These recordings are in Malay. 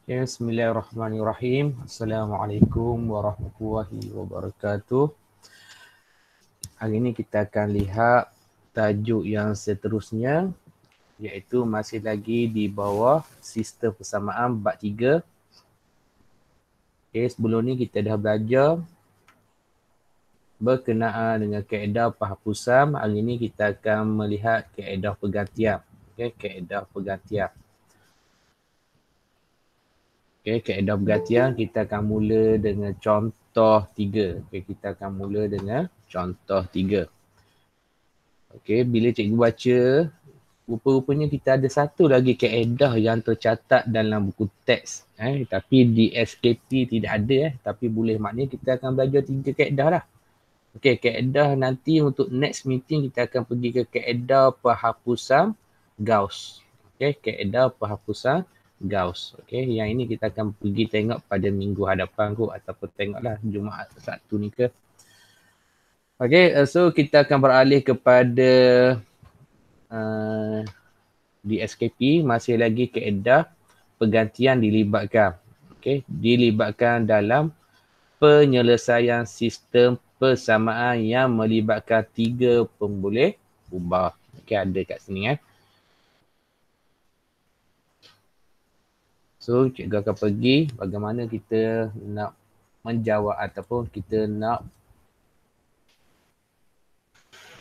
Ya, Bismillahirrahmanirrahim. Assalamualaikum warahmatullahi wabarakatuh. Hari ini kita akan lihat tajuk yang seterusnya, iaitu masih lagi di bawah sistem persamaan bab 3. Okay, sebelum ni kita dah belajar berkenaan dengan kaedah penghapusan. Hari ini kita akan melihat kaedah pergantian. Okay, kaedah pergantian. Okay, kaedah pergantian kita akan mula dengan contoh 3. Okay, kita akan mula dengan contoh 3. Okay, bila cikgu baca, rupa-rupanya kita ada satu lagi kaedah yang tercatat dalam buku teks. Tapi di SKP tidak ada. Tapi boleh, maknanya kita akan belajar 3 kaedah lah. Okay, kaedah nanti untuk next meeting kita akan pergi ke kaedah penghapusan Gauss. Okay, kaedah penghapusan Gauss. Okay, yang ini kita akan pergi tengok pada minggu hadapan kot, ataupun tengoklah Jumaat Sabtu ni ke. Okay, so kita akan beralih kepada di SKP, masih lagi kaedah pergantian dilibatkan. Okay, dilibatkan dalam penyelesaian sistem persamaan yang melibatkan 3 pemboleh ubah. Okay, ada kat sini. So, cikgu akan pergi bagaimana kita nak menjawab ataupun kita nak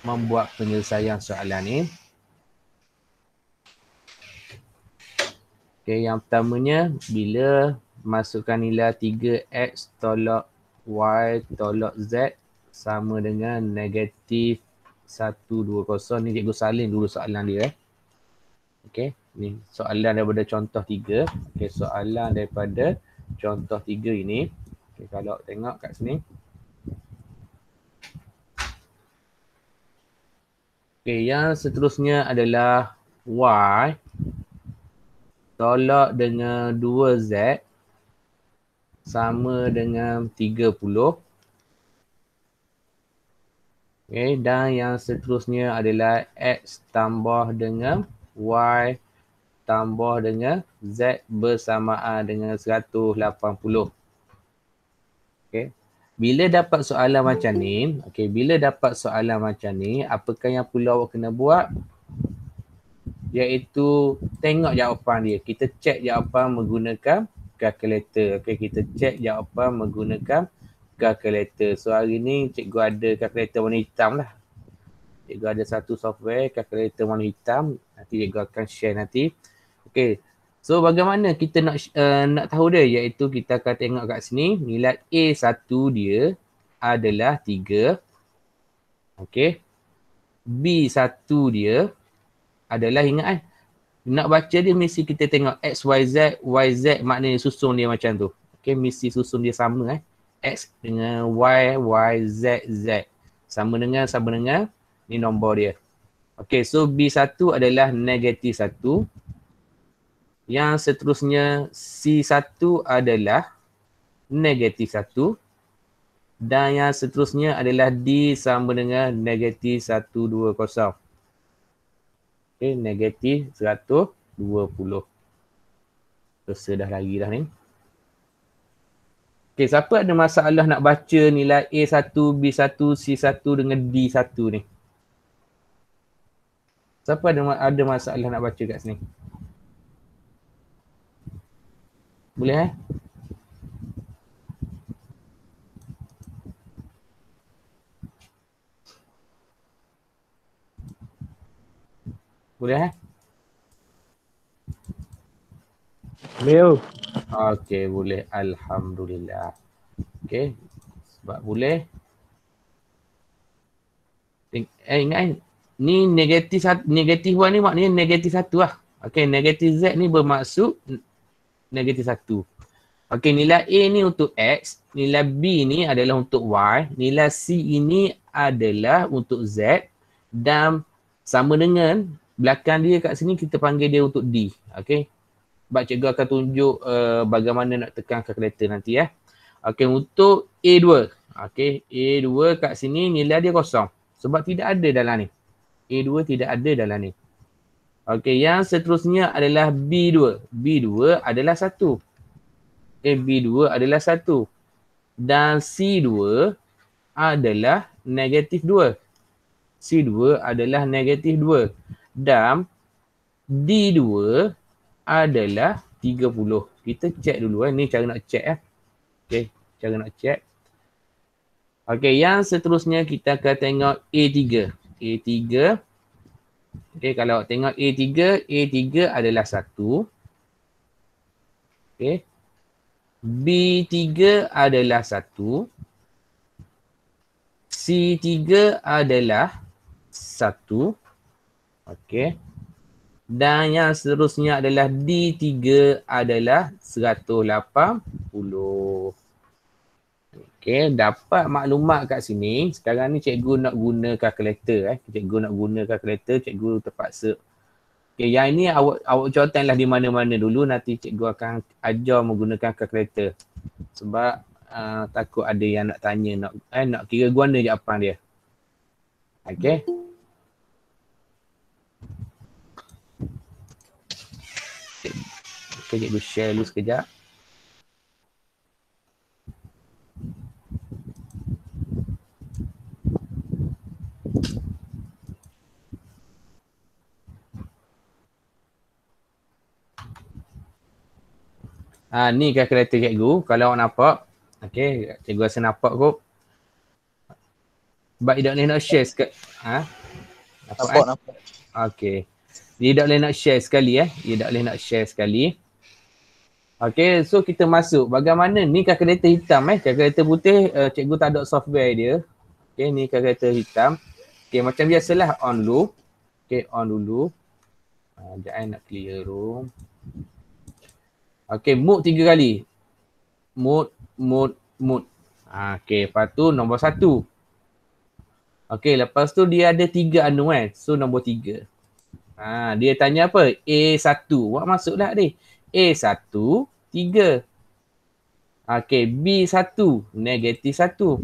membuat penyelesaian soalan ni. Okay, yang pertamanya, bila masukkan nilai 3x tolak y tolak z sama dengan negatif 120. Ni cikgu salin dulu soalan dia. Okay, ni soalan daripada contoh 3. Okay, soalan daripada contoh 3 ini. Okay, kalau tengok kat sini. Okay, yang seterusnya adalah y tolak dengan 2z sama dengan 30. Okay, dan yang seterusnya adalah x tambah dengan y tambah dengan z bersamaan dengan 180. Okay. Bila dapat soalan macam ni, apakah yang perlu awak kena buat? Iaitu tengok jawapan dia. Kita cek jawapan menggunakan kalkulator. Okay, kita cek jawapan menggunakan kalkulator. So hari ni cikgu ada kalkulator warna hitam lah. Cikgu ada satu software kalkulator warna hitam. Nanti cikgu akan share nanti. Okay. So bagaimana kita nak tahu dia? Iaitu kita akan tengok kat sini. Nilai A1 dia adalah 3. Okay. B1 dia adalah, ingat nak baca dia mesti kita tengok X, Y, Z. Y, Z maknanya susun dia macam tu. Okay, mesti susun dia sama. X dengan Y, Y, Z, Z. Sama dengan ni nombor dia. Okay, so B1 adalah negatif 1. Yang seterusnya C1 adalah negatif 1. Dan yang seterusnya adalah D sama dengan negatif 120. Okay, negatif 120. Terus dah lagi dah ni. Okay, siapa ada masalah nak baca nilai A1, B1, C1 dengan D1 ni? Siapa ada masalah nak baca kat sini? Boleh Boleh Boleh. Okey, boleh. Alhamdulillah. Okey. Sebab boleh. Ingat ni negatif 1 ni maknanya negatif 1 lah. Okey, negatif Z ni bermaksud negatif 1. Okey, nilai A ni untuk X, nilai B ni adalah untuk Y, nilai C ini adalah untuk Z, dan sama dengan belakang dia kat sini kita panggil dia untuk D. Okey. Sebab cikgu akan tunjuk bagaimana nak tekan kalkulator nanti ya. Okey, untuk A2. Okey, A2 kat sini nilai dia kosong. Sebab tidak ada dalam ni. A2 tidak ada dalam ni. Okey, yang seterusnya adalah B2. B2 adalah 1. B2 adalah 1. Dan C2 adalah negatif 2. C2 adalah negatif 2. Dan D2 adalah 30. Kita cek dulu. Ni cara nak cek. Okay, cara nak cek. Okay, yang seterusnya kita akan tengok A3. A3. Okay, kalau tengok A3, A3 adalah 1. Okay. B3 adalah 1. C3 adalah 1. Okay. Dan yang seterusnya adalah D3 adalah 180. Okay, dapat maklumat kat sini. Sekarang ni cikgu nak guna kalkulator. Cikgu nak guna kalkulator, cikgu terpaksa. Okay, yang ini awak contohlah di mana-mana dulu. Nanti cikgu akan ajar menggunakan kalkulator. Sebab takut ada yang nak tanya, nak kira guna jawapan dia. Okay. Okay, cikgu share dulu sekejap. Ni kalkulator cikgu. Kalau awak nampak. Okay, cikgu rasa nampak kot. Sebab dia tak boleh nak share sekali. Nampak. Okay. Dia tak boleh nak share sekali. Dia tak boleh nak share sekali. Okay, so kita masuk. Bagaimana ni kalkulator hitam. Kalkulator putih, cikgu tak ada software dia. Okay, ni kalkulator hitam. Okay, macam biasalah on dulu. Okay, on dulu. Sekejap nak clear room. Okay, mode 3 kali. Mode. Okay, lepas tu nombor 1. Okay, lepas tu dia ada 3 anuan. So, nombor 3. Dia tanya apa? A1. Awak masuklah ni. A1, 3. Okay, B1, negatif 1.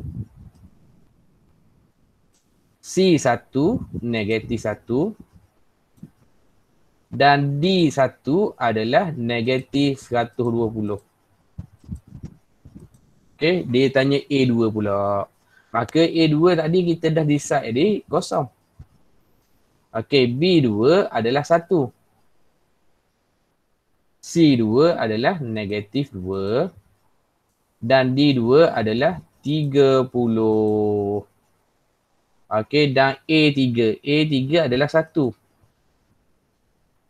C1, negatif 1. Dan D1 adalah negatif 120. Okay, dia tanya A2 pula. Maka A2 tadi kita dah decide tadi kosong. Okay, B2 adalah 1. C2 adalah negatif 2. Dan D2 adalah 30. Okay, dan A3. A3 adalah 1.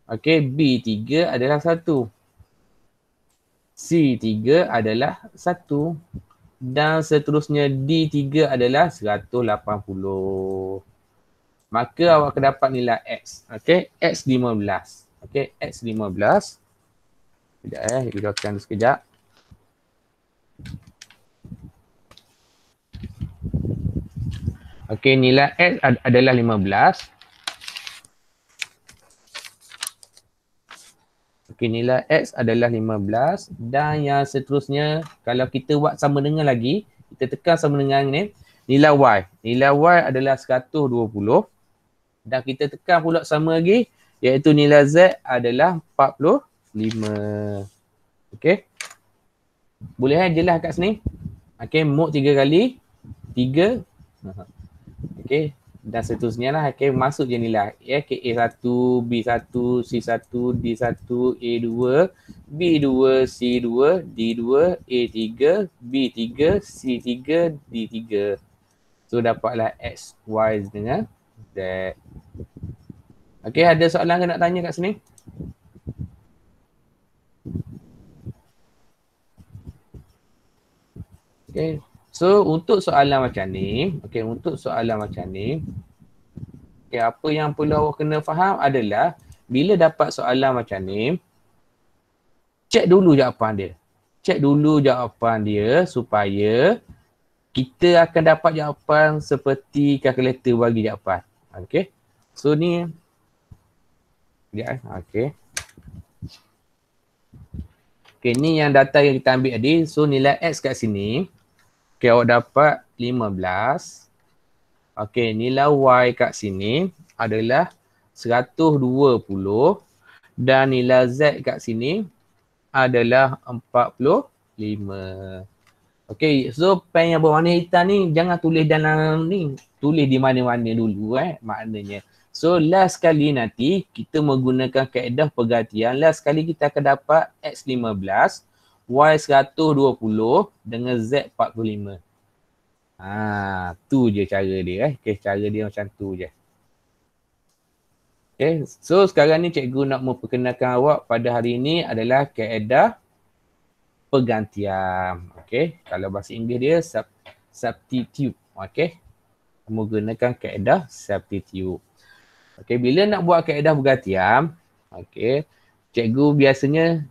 Okay, B3 adalah 1. C3 adalah 1. Dan seterusnya D3 adalah 180. Maka awak akan dapat nilai X. Okay, X15. Okay, X15. Sekejap hidupkan sekejap. Okay, nilai X adalah 15. Okay, nilai X adalah 15 dan yang seterusnya kalau kita buat sama dengan lagi, kita tekan sama dengan ni, nilai Y. Nilai Y adalah 120 dan kita tekan pula sama lagi iaitu nilai Z adalah 45. Okay. Boleh jelas kat sini? Okay, mode 3 kali. 3. Okay. Dan seterusnya lah, okay, masuk je nilai. Okay, A1, B1, C1, D1, A2, B2, C2, D2, A3, B3, C3, D3. So, dapatlah X, Y dengan Z. Okay, ada soalan ke nak tanya kat sini? Okay. So, untuk soalan macam ni, okay, okay, apa yang perlu awak kena faham adalah bila dapat soalan macam ni, cek dulu jawapan dia. Cek dulu jawapan dia supaya kita akan dapat jawapan seperti kalkulator bagi jawapan. Okay. So, ni. Okay. Okay, ni yang data yang kita ambil tadi. So, nilai X kat sini. Okay, awak dapat 15. Okay, nilai Y kat sini adalah 120 dan nilai Z kat sini adalah 45. 5. Okay, so pen yang berwarna hitam ni jangan tulis dalam ni. Tulis di mana-mana dulu maknanya. So last kali nanti kita menggunakan kaedah pergantian. Last kali kita akan dapat X15, Y120 dengan Z45. Tu je cara dia. Okay, cara dia macam tu je. Okay, so sekarang ni cikgu nak memperkenalkan awak pada hari ini adalah kaedah pergantian. Okay, kalau bahasa Inggeris dia substitute. Okay, menggunakan kaedah substitute. Okay, bila nak buat kaedah pergantian, okay, cikgu biasanya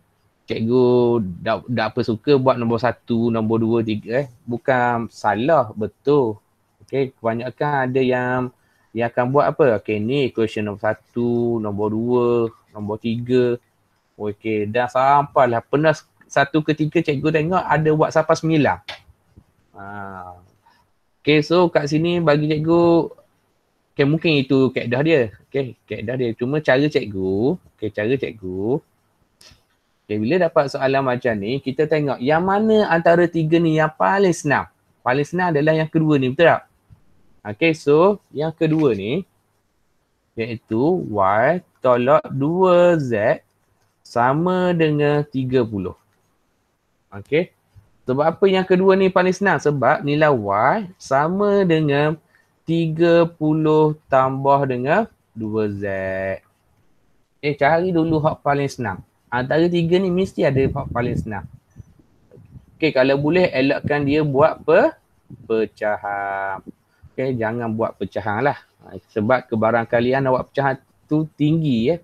tak apa suka buat nombor 1, nombor 2, 3 Bukan salah, betul. Okay, kebanyakan ada yang akan buat apa? Okay, ni equation nombor 1, nombor 2, nombor 3. Okay, dah sampailah. Pernah satu ketika cikgu tengok ada buat sampai 9. Okay, so kat sini bagi cikgu, okay, mungkin itu kaedah dia. Okay, kaedah dia. Cuma cara cikgu, okay, bila dapat soalan macam ni, kita tengok yang mana antara 3 ni yang paling senang. Paling senang adalah yang kedua ni, betul tak? Okay, so yang kedua ni, iaitu Y tolak 2Z sama dengan 30. Okay. Sebab apa yang kedua ni paling senang? Sebab nilai Y sama dengan 30 tambah dengan 2Z. Cari dulu hak paling senang. Antara 3 ni mesti ada hak paling senang. Okay, kalau boleh elakkan dia buat pecahan. Okay, jangan buat pecahan lah. Sebab kebarangkalian awak pecahan tu tinggi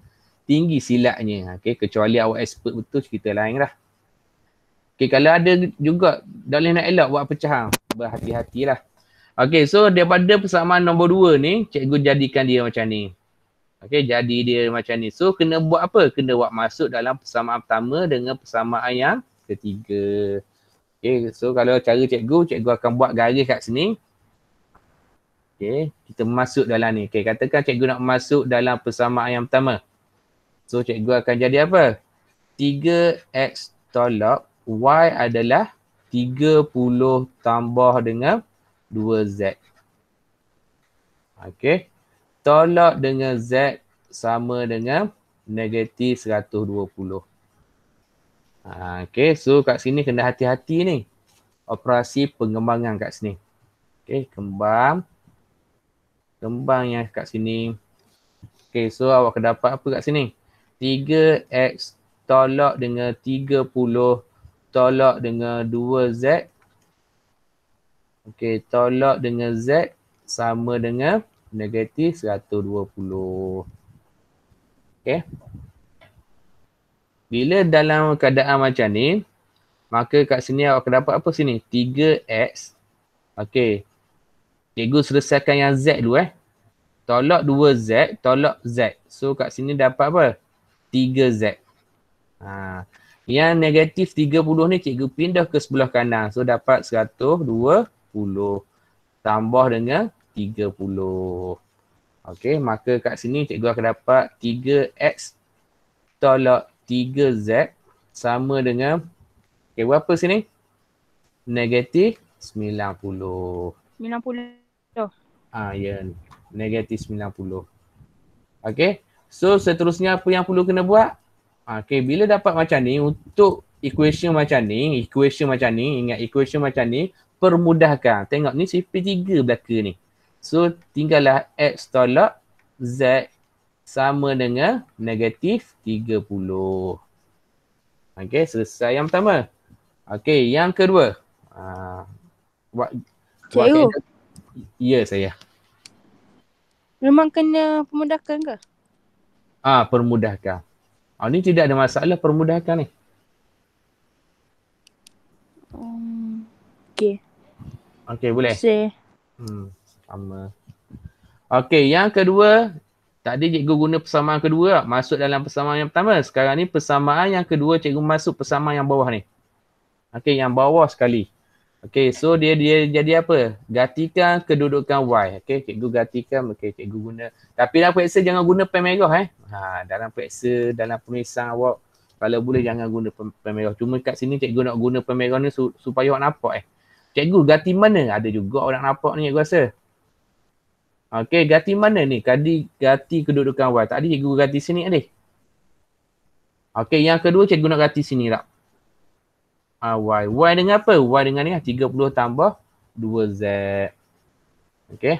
tinggi silatnya. Okay, kecuali awak expert betul, cerita lain lah. Okay, kalau ada juga dah boleh nak elak buat pecahan, berhati-hatilah. Okay, so daripada persamaan nombor 2 ni, cikgu jadikan dia macam ni. Okay, jadi dia macam ni. So, kena buat apa? Kena buat masuk dalam persamaan pertama dengan persamaan yang ketiga. Okay, so kalau cara cikgu akan buat garis kat sini. Okay, kita masuk dalam ni. Okay, katakan cikgu nak masuk dalam persamaan yang pertama. So, cikgu akan jadi apa? 3X tolak Y adalah 30 tambah dengan 2Z. Okay. Tolak dengan Z sama dengan negatif 120. Okay. So kat sini kena hati-hati ni. Operasi pengembangan kat sini. Okay. Kembang yang kat sini. Okay. So awak akan dapat apa kat sini? 3X tolak dengan 30 tolak dengan 2Z. Okey, tolak dengan Z sama dengan negatif 120. Okey. Bila dalam keadaan macam ni, maka kat sini awak akan dapat apa sini? 3X. Okey. Cikgu selesaikan yang Z dulu Tolak 2Z, tolak Z. So kat sini dapat apa? 3Z. Yang negatif 30 ni cikgu pindah ke sebelah kanan. So dapat 120 tambah dengan 30. Okey, maka kat sini cikgu akan dapat 3X tolak 3Z sama dengan, okey, berapa sini? Negatif 90. 90. Ya, negatif 90. Okey, so seterusnya apa yang perlu kena buat? Okay, bila dapat macam ni, untuk equation macam ni, ingat equation macam ni, permudahkan. Tengok ni CP3 belaka ni. So, tinggallah X tolak Z sama dengan negatif 30. Okay, selesai yang pertama. Okay, yang kedua. Cikgu. Ya, saya. Memang kena permudahkan ke? Permudahkan. Ni tidak ada masalah, permudahkan ni. Okay. Okay, boleh? Sama. Okay, yang kedua. Tadi cikgu guna persamaan kedua, masuk dalam persamaan yang pertama. Sekarang ni persamaan yang kedua, cikgu masuk persamaan yang bawah ni. Okay, yang bawah sekali. Okay, so dia jadi apa? Gantikan kedudukan Y. Okay, cikgu gantikan. Okay, cikgu guna. Tapi dalam periksa jangan guna pen merah dalam periksa, dalam pemeriksaan awak. Kalau boleh jangan guna pemerah. Cuma kat sini cikgu nak guna pemerah ni supaya awak nampak Cikgu gati mana? Ada juga orang nampak ni cikgu rasa. Okey, gati mana ni? Gati kedudukan Y. Tadi cikgu gati sini adik. Okey, yang kedua cikgu nak gati sini tak? Y. Y dengan apa? Y dengan ni 30 tambah 2Z. Okey.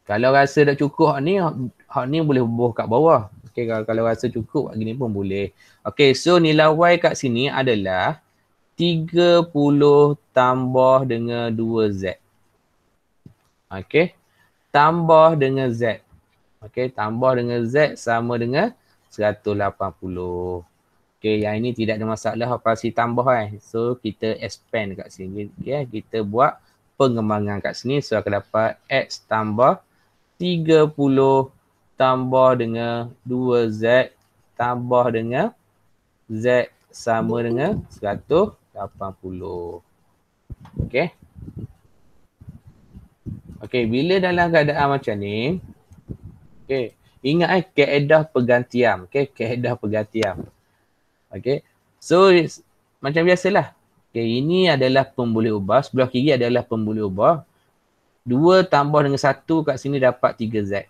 Kalau rasa dah cukup hak ni boleh bubuh kat bawah. Okey, kalau rasa cukup gini pun boleh. Okey, so nilai Y kat sini adalah 30 tambah dengan 2Z. Okey. Tambah dengan Z. Okey, tambah dengan Z sama dengan 180. Okey, yang ini tidak ada masalah operasi tambah So, kita expand kat sini. Okay, kita buat pengembangan kat sini. So, akan dapat X tambah 30 tambah dengan 2Z tambah dengan Z sama dengan 180. Okey. Okey, bila dalam keadaan macam ni, okey, ingat kaedah pergantian. Okey, kaedah pergantian. Okey. So, macam biasalah. Okey, ini adalah pemboleh ubah. Sebelah kiri adalah pemboleh ubah. 2 tambah dengan 1 kat sini dapat 3Z.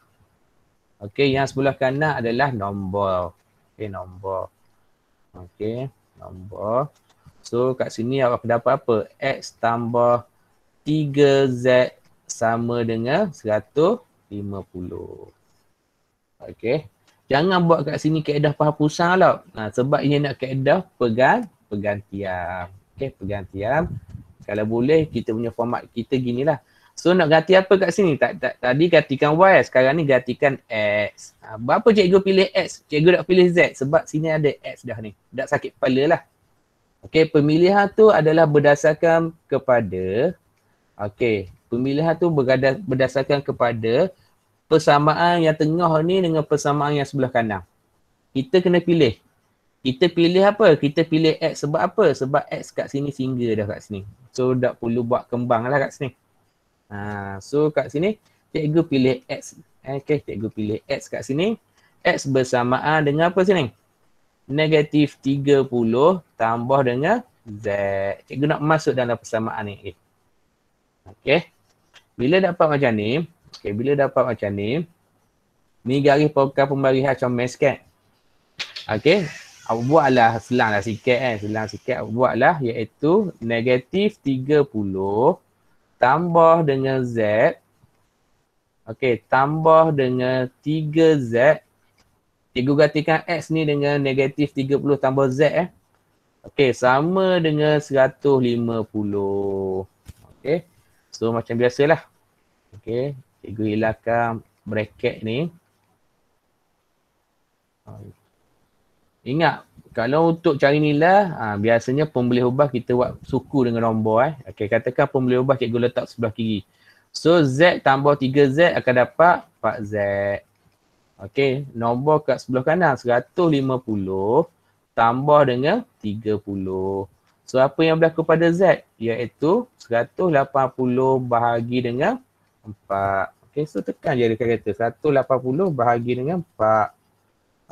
Okey, yang sebelah kanan adalah nombor. Okey, nombor. Okey, nombor. So, kat sini awak dapat apa? X tambah 3Z sama dengan 150. Okey. Jangan buat kat sini kaedah penghapusang lah. Sebab ini nak kaedah pergantian. Okey, pergantian. Kalau boleh, kita punya format kita ginilah. So, nak ganti apa kat sini? Tadi gantikan Y, sekarang ni gantikan X. Berapa cikgu pilih X? Cikgu nak pilih Z sebab sini ada X dah ni. Dah sakit kepala lah. Okey, pemilihan tu adalah berdasarkan kepada pemilihan tu berdasarkan kepada persamaan yang tengah ni dengan persamaan yang sebelah kanan. Kita kena pilih. Kita pilih apa? Kita pilih X sebab apa? Sebab X kat sini single dah kat sini. So, tak perlu buat kembang lah kat sini. So, kat sini cikgu pilih X. Okey, cikgu pilih X kat sini. X bersamaan dengan apa sini? Negatif 30 tambah dengan Z. Cikgu nak masuk dalam persamaan ni. Okey. Bila dapat macam ni, ni garis pokok pembarisan comel sikit. Okey. Awak buatlah selanglah sikit selang sikit awak buatlah iaitu negatif 30 tambah dengan Z. Okey, tambah dengan 3Z. Cikgu gantikan X ni dengan negatif 30 tambah Z Okey, sama dengan 150. Okey. So, macam biasalah. Okey, cikgu hilangkan bracket ni. Ingat, kalau untuk cari nilai, biasanya pemboleh ubah kita buat suku dengan nombor. Okey, katakan pemboleh ubah cikgu letak sebelah kiri. So, Z tambah 3Z akan dapat 4Z. Okey, nombor kat sebelah kanan 150 tambah dengan 30. So, apa yang berlaku pada Z? Iaitu 180 bahagi dengan 4. Okey, so tekan je dekat kereta. 180 bahagi dengan 4.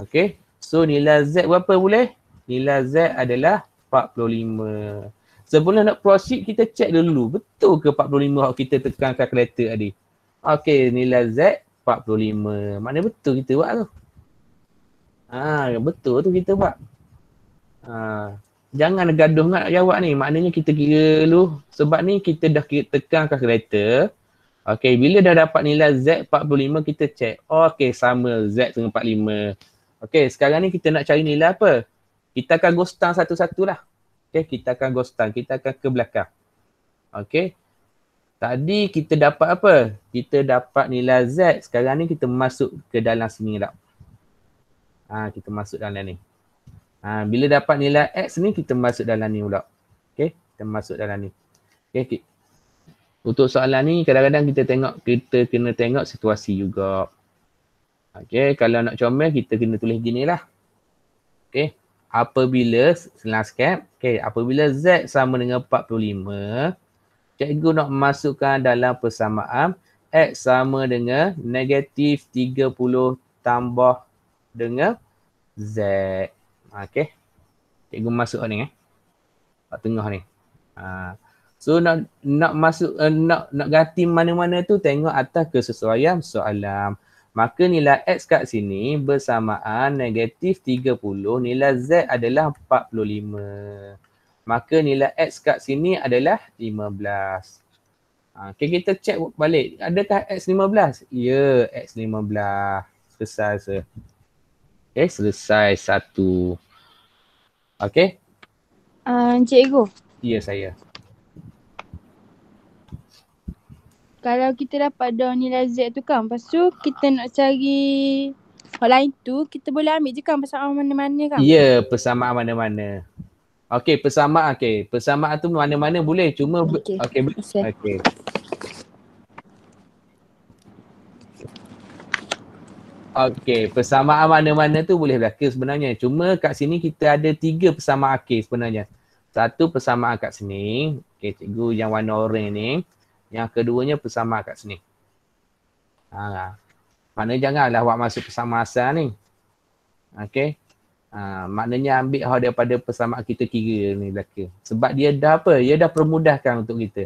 Okey, so nilai Z berapa boleh? Nilai Z adalah 45. Sebelum nak proceed, kita check dulu. Betul ke 45 yang kita tekan kalkulator tadi? Okey, nilai Z 45. Maknanya betul kita buat tu. Betul tu kita buat. Jangan gaduh nak jawab ni. Maknanya kita kira dulu. Sebab ni kita dah tekan kalkulator. Okey, bila dah dapat nilai Z 45, kita check. Okey, sama Z dengan 45. Okey, sekarang ni kita nak cari nilai apa? Kita akan ghostan satu-satu lah. Okey, kita akan ghostan. Kita akan ke belakang. Okey. Tadi kita dapat apa? Kita dapat nilai Z. Sekarang ni kita masuk ke dalam sini tak? Kita masuk dalam ni. Bila dapat nilai X ni, kita masuk dalam ni pula. Okey, kita masuk dalam ni. Okey. Untuk soalan ni, kadang-kadang kita kena tengok situasi juga. Okey, kalau nak comel, kita kena tulis gini lah. Okey, apabila, selang sikit. Okey, apabila Z sama dengan 45, cikgu nak masukkan dalam persamaan X sama dengan negatif 30 tambah dengan Z. Okay. Cikgu masuk ni kat tengah ni. So nak masuk nak ganti mana-mana tu tengok atas kesesuaian soalan. Maka nilai X kat sini bersamaan negatif 30, nilai Z adalah 45. Maka nilai X kat sini adalah 15. Okay, kita cek balik. Adakah X 15? Ya, X 15. Selesai. Okay, selesai satu. Okay. Cikgu. Ya, saya. Kalau kita dapat dah nilai Z tu kan, lepas tu kita nak cari hal lain tu, kita boleh ambil je kan persamaan mana-mana kan? Ya, persamaan mana-mana. Okey, persamaan. Okey, persamaan tu mana-mana boleh. Cuma okey. Okey. Okey, persamaan mana-mana tu boleh berlaku sebenarnya. Cuma kat sini kita ada 3 persamaan akhir sebenarnya. Satu persamaan kat sini. Okey, cikgu yang warna oranye ni. Yang keduanya persamaan kat sini. Maknanya janganlah awak masuk persamaan asal ni. Okey. Maknanya ambil hal daripada persamaan kita kira ni belaka. Sebab dia dah apa? Dia dah permudahkan untuk kita.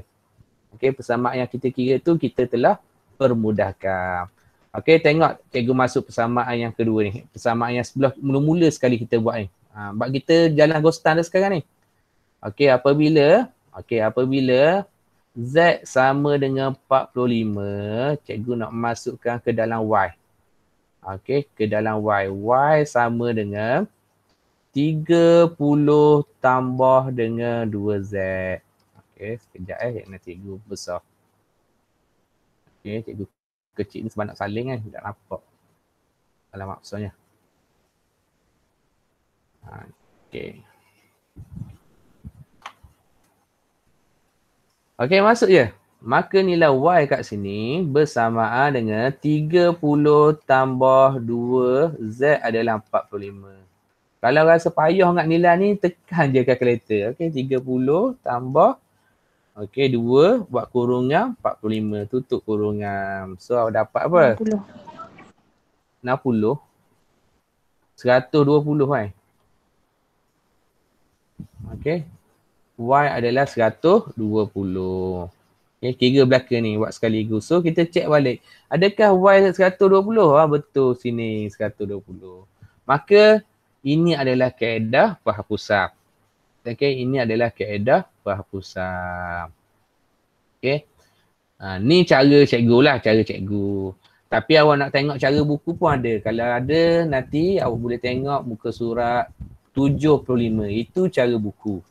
Okey, persamaan yang kita kira tu kita telah permudahkan. Okey, tengok cikgu masuk persamaan yang kedua ni. Persamaan yang sebelah mula-mula sekali kita buat ni. Sebab kita jalan ghostan dah sekarang ni. Okey, apabila Z sama dengan 45, cikgu nak masukkan ke dalam Y. Okey, ke dalam Y. Y sama dengan 30 tambah dengan 2Z. Okey, sekejap nak cikgu besar. Okey, cikgu kecil ni sebab nak saling kan, tak nampak. Alamak besarnya. Okey. Okey, masuk je. Maka nilai Y kat sini bersamaan dengan 30 tambah 2Z adalah 45. Kalau rasa payah dengan nilai ni, tekan je kalkulator. Okey, 30 tambah 2 buat kurungan 45. Tutup kurungan. So, awak dapat apa? 60. 120 kan? Okey. Y adalah 120. Okay, kira belakang ni buat sekaligus. So kita cek balik. Adakah Y 120? Betul sini 120. Maka ini adalah kaedah penghapusan. Okay, ini adalah kaedah penghapusan. Okay. Ni cara cikgu lah, cara cikgu. Tapi awak nak tengok cara buku pun ada. Kalau ada nanti awak boleh tengok muka surat 75. Itu cara buku.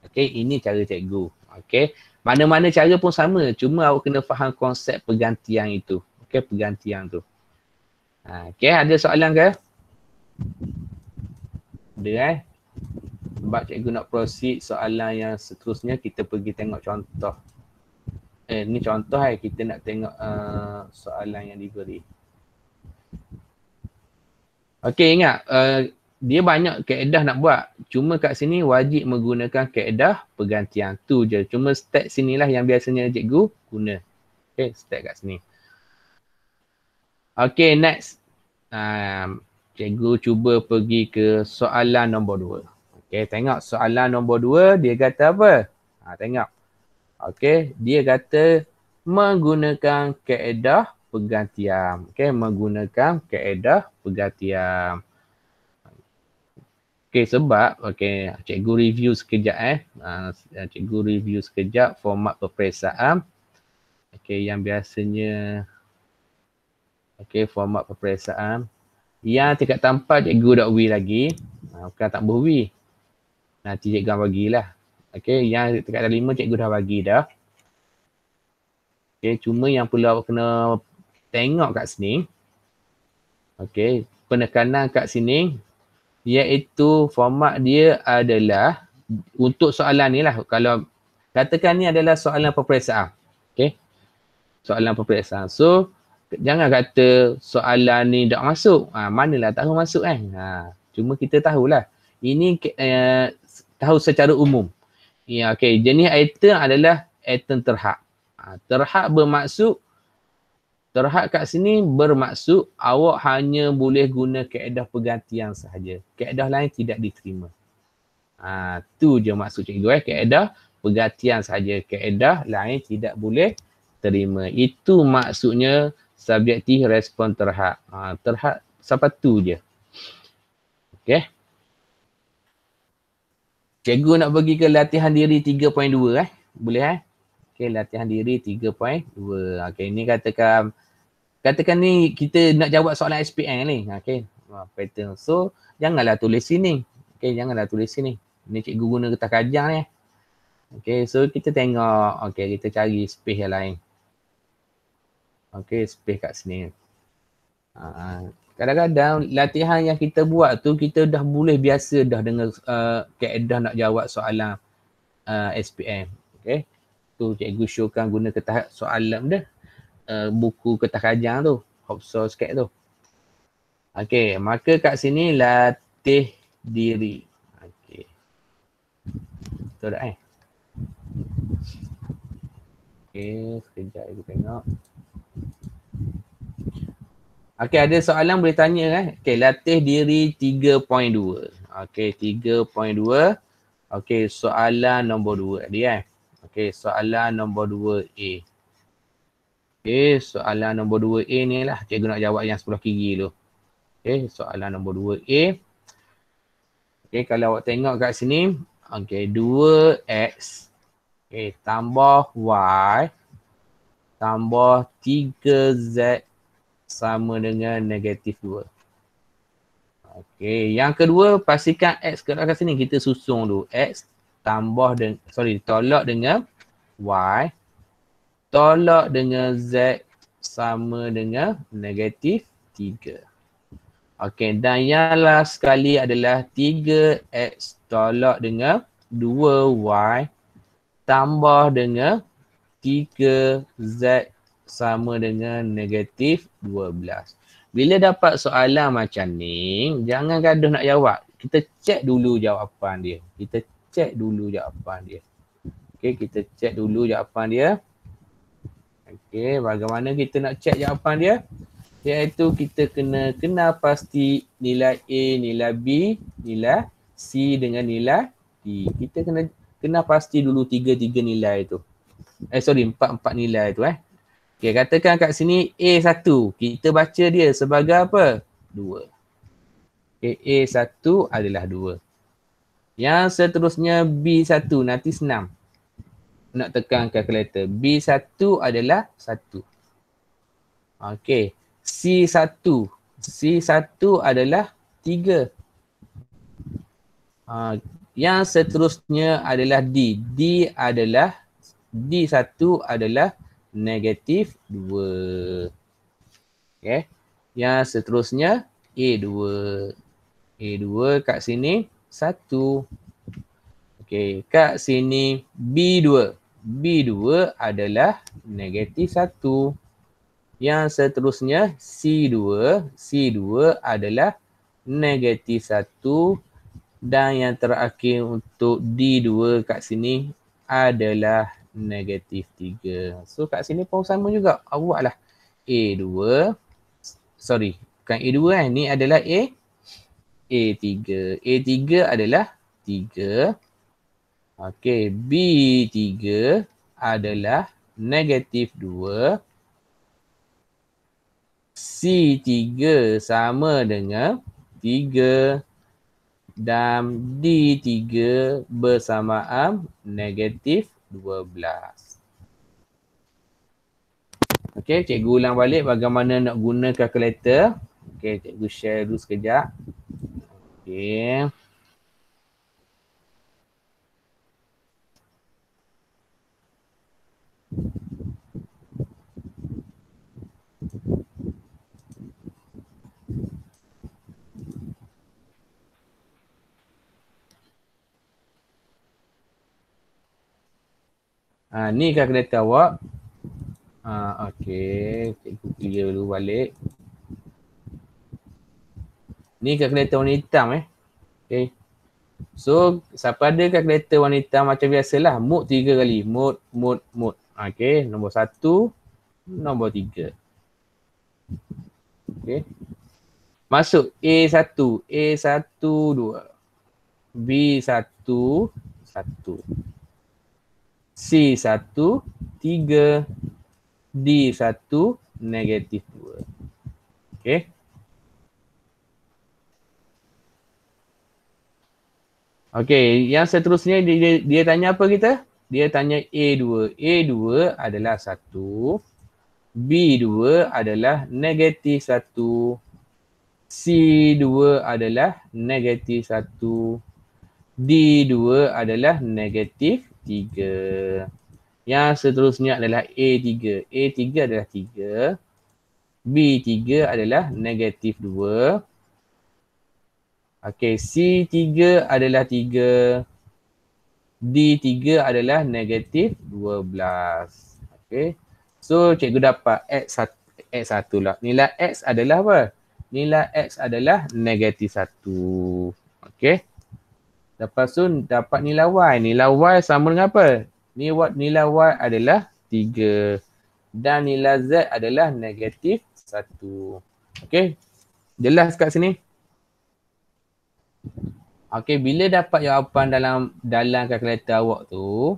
Okay, ini cara cikgu. Okay, mana-mana cara pun sama. Cuma awak kena faham konsep pergantian itu. Okay, pergantian tu. Okay, ada soalan ke? Ada Sebab cikgu nak proceed soalan yang seterusnya, kita pergi tengok contoh. Ni contoh kita nak tengok soalan yang diberi. Okay, ingat. Dia banyak kaedah nak buat. Cuma kat sini wajib menggunakan kaedah pergantian tu je. Cuma step sinilah yang biasanya cikgu guna. Okay, step kat sini. Okay, next. Cikgu cuba pergi ke soalan nombor 2. Okay, tengok soalan nombor 2 dia kata apa? Tengok. Okay, dia kata menggunakan kaedah pergantian. Okay, menggunakan kaedah pergantian. Okay, sebab cikgu review sekejap cikgu review sekejap format peperiksaan. Okay, yang biasanya format peperiksaan. Yang tingkat tanpa cikgu dak win lagi. Bukan tak boleh win. Nanti cikgu bagilah. Okay, yang tingkat 5 cikgu dah bagi dah. Okay, cuma yang perlu awak kena tengok kat sini. Okay, penekanan kat sini. Iaitu format dia adalah untuk soalan ni lah. Kalau katakan ni adalah soalan peperiksaan. Okay. Soalan peperiksaan. So, jangan kata soalan ni tak masuk. Manalah tahu masuk kan. Cuma kita tahulah. Ini tahu secara umum. Ya, okay. Jenis item adalah item terhad. Terhad bermaksud Terhad kat sini bermaksud awak hanya boleh guna kaedah pergantian sahaja. Kaedah lain tidak diterima. Tu je maksud cikgu kaedah pergantian sahaja. Kaedah lain tidak boleh terima. Itu maksudnya subjektif respon terhad. Terhad sampai tu je. Okey. Cikgu nak pergi ke latihan diri 3.2 Boleh Okey, latihan diri 3.2. Okey, ni katakan ni kita nak jawab soalan SPM ni. Okey, pattern. So, janganlah tulis sini. Okey, janganlah tulis sini. Ni cikgu guna kertas kajang ni. Okey, so kita tengok. Okey, kita cari space yang lain. Okey, space kat sini. Kadang-kadang latihan yang kita buat tu kita dah boleh biasa dah dengan kaedah nak jawab soalan SPM. Okey. Tu cikgu showkan guna kertas soalan dah. Buku kertas kajang tu, Hopsol sikit tu. Okey, maka kat sini latih diri. Okey. Betul tak Okey, sekejap aku tengok. Okey, ada soalan boleh tanya Okey, latih diri 3.2. Okey, 3.2. Okey, soalan nombor 2 tadi Okey, soalan nombor 2A. Okey, soalan nombor 2A ni lah. Cikgu nak jawab yang sebelah kiri tu. Okey, soalan nombor 2A. Okey, kalau awak tengok kat sini. Okey, 2X. Okey, tambah Y. Tambah 3Z sama dengan negatif 2. Okey, yang kedua pastikan X kat sini. Kita susung dulu. X tambah dengan, tolak dengan Y. Tolak dengan Z sama dengan negatif 3. Okey, dan yang last sekali adalah 3X tolak dengan 2Y tambah dengan 3Z sama dengan negatif 12. Bila dapat soalan macam ni, jangan gaduh nak jawab. Kita cek dulu jawapan dia. Okey, kita cek dulu jawapan dia. Okey, bagaimana kita nak cek jawapan dia? Iaitu kita kena pasti nilai A, nilai B, nilai C dengan nilai D. Kita kena pasti dulu 3 nilai tu. 4 nilai tu Okey, katakan kat sini A1. Kita baca dia sebagai apa? 2. Okey, A1 adalah 2. Yang seterusnya B1 nanti senang. Nak tekan kalkulator. B1 adalah 1. Okey, C1. C1 adalah 3. Yang seterusnya adalah D. D1 adalah negatif 2. Okay. Yang seterusnya A2. A2 kat sini 1. Okay. Kat sini B2. B2 adalah negatif 1. Yang seterusnya C2. C2 adalah negatif 1. Dan yang terakhir untuk D2 kat sini adalah negatif 3. So kat sini pun sama juga. Awak lah A2. Bukan A2 Ni adalah A3. A3 adalah 3. Okey, B3 adalah negatif 2. C3 sama dengan 3. Dan D3 bersamaan negatif 12. Okey, cikgu ulang balik bagaimana nak guna kalkulator. Okey, cikgu share dulu sekejap. Okey. Ni kalkulator awak. Okey, cikgu clear dulu balik. Ni kalkulator warna hitam Okey. So, siapa ada kalkulator warna hitam macam biasalah, mode 3 kali. Mode. Okey, nombor 1, nombor 3. Okay. Masuk A1, A1, 2. B1, 1. C1, 3. D1, negatif 2. Okay. Okay, yang seterusnya dia tanya apa kita? Dia tanya A2. A2 adalah 1. B2 adalah negatif 1. C2 adalah negatif 1. D2 adalah negatif 3. Yang seterusnya adalah A3. A3 adalah 3. B3 adalah negatif 2. Okey, C3 adalah 3. D3 adalah negatif 12. Okey. So, cikgu dapat X1 lah. Nilai X adalah apa? Nilai X adalah negatif 1. Okey. Lepas tu dapat nilai Y. Nilai Y sama dengan apa? Nilai Y adalah 3. Dan nilai Z adalah negatif 1. Okey. Jelas kat sini? Okey, bila dapat jawapan dalam kalkulator awak tu,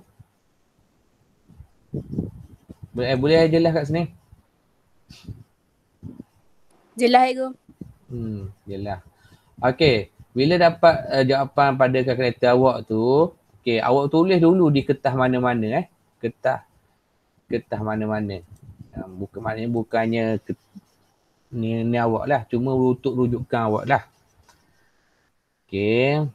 boleh jelas kat sini? Jelas Ego. Jelas. Okey, bila dapat jawapan pada kalkulator awak tu, okey, awak tulis dulu di kertas mana-mana Kertas mana-mana. Bukannya ni awak lah, cuma untuk rujukan awak lah. Okey.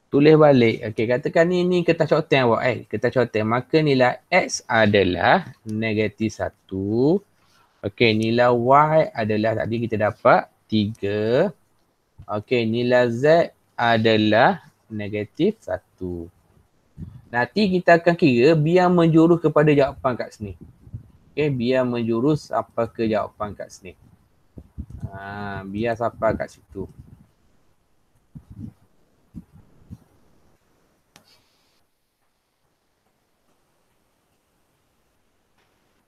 Tulis balik. Okey, katakan ni kertas cotan awak kertas cotan. Maka nilai X adalah negatif 1. Okey, nilai Y adalah tadi kita dapat 3. Okey, nilai Z adalah negatif 1. Nanti kita akan kira biar menjurus kepada jawapan kat sini. Okey, biar menjurus apa ke jawapan kat sini. Biar sampai kat situ.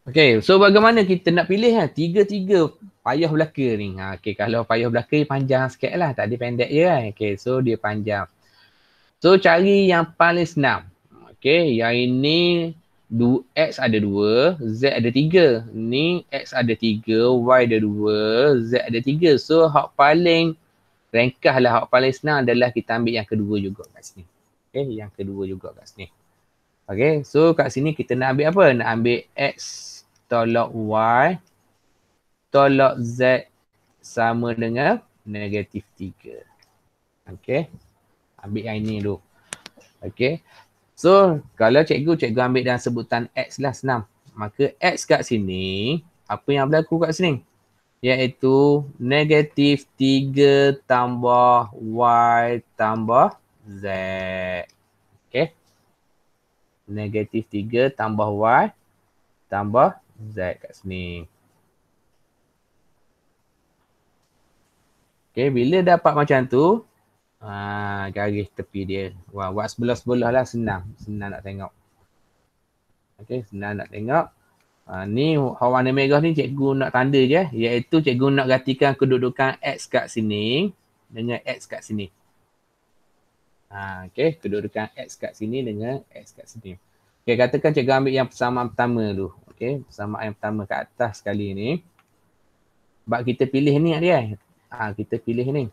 Okay, so bagaimana kita nak pilih tiga-tiga payah belaka ni. Okay, kalau payah belaka panjang sikit lah. Tadi pendek je kan. Okay, so dia panjang. So cari yang paling senang. Okay, yang ini X ada 2, Z ada 3. Ni X ada 3, Y ada 2, Z ada 3. So hak paling ringkas lah, hak paling senang adalah kita ambil yang kedua juga kat sini. Okay, yang kedua juga kat sini. Okay, so kat sini kita nak ambil apa? Nak ambil X tolak Y tolak Z sama dengan negatif 3. Okay. Ambil yang ini dulu. Okay. So, kalau cikgu ambil dalam sebutan X lah, senang. Maka X kat sini, apa yang berlaku kat sini? Iaitu negatif 3 tambah Y tambah Z. Okay. Negatif 3 tambah Y tambah Z kat sini. Okay, bila dapat macam tu, garis tepi dia. Buat sebelah-sebelah lah, senang nak tengok. Okay, senang nak tengok. Ni warna merah ni cikgu nak tanda je. Iaitu cikgu nak gantikan kedudukan X kat sini dengan X kat sini. Okay, kedudukan X kat sini dengan X kat sini. Okay, katakan cikgu ambil yang persamaan pertama dulu. Okay, persamaan yang pertama kat atas sekali ni. Sebab kita pilih ni dia. Kita pilih ni.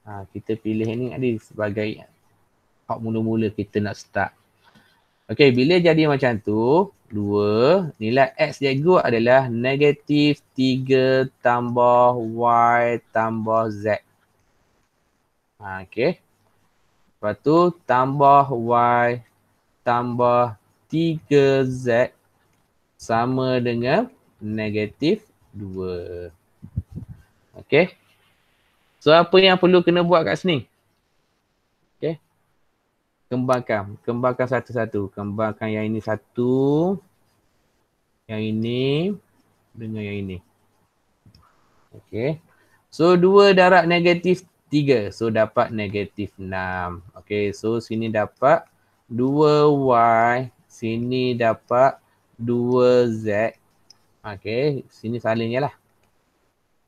Kita pilih ni adik sebagai hak mula-mula kita nak start. Okay, bila jadi macam tu, 2, nilai X cikgu adalah negatif 3 tambah Y tambah Z. Okay. Lepas tu tambah Y tambah 3Z sama dengan negatif 2. Okay. So, apa yang perlu kena buat kat sini? Okay. Kembangkan satu-satu. Kembangkan yang ini satu. Yang ini dengan yang ini. Okay. So, 2 darab negatif 3. So dapat negatif 6. Okay, so sini dapat 2Y. Sini dapat 2Z. Okay, sini salin je lah.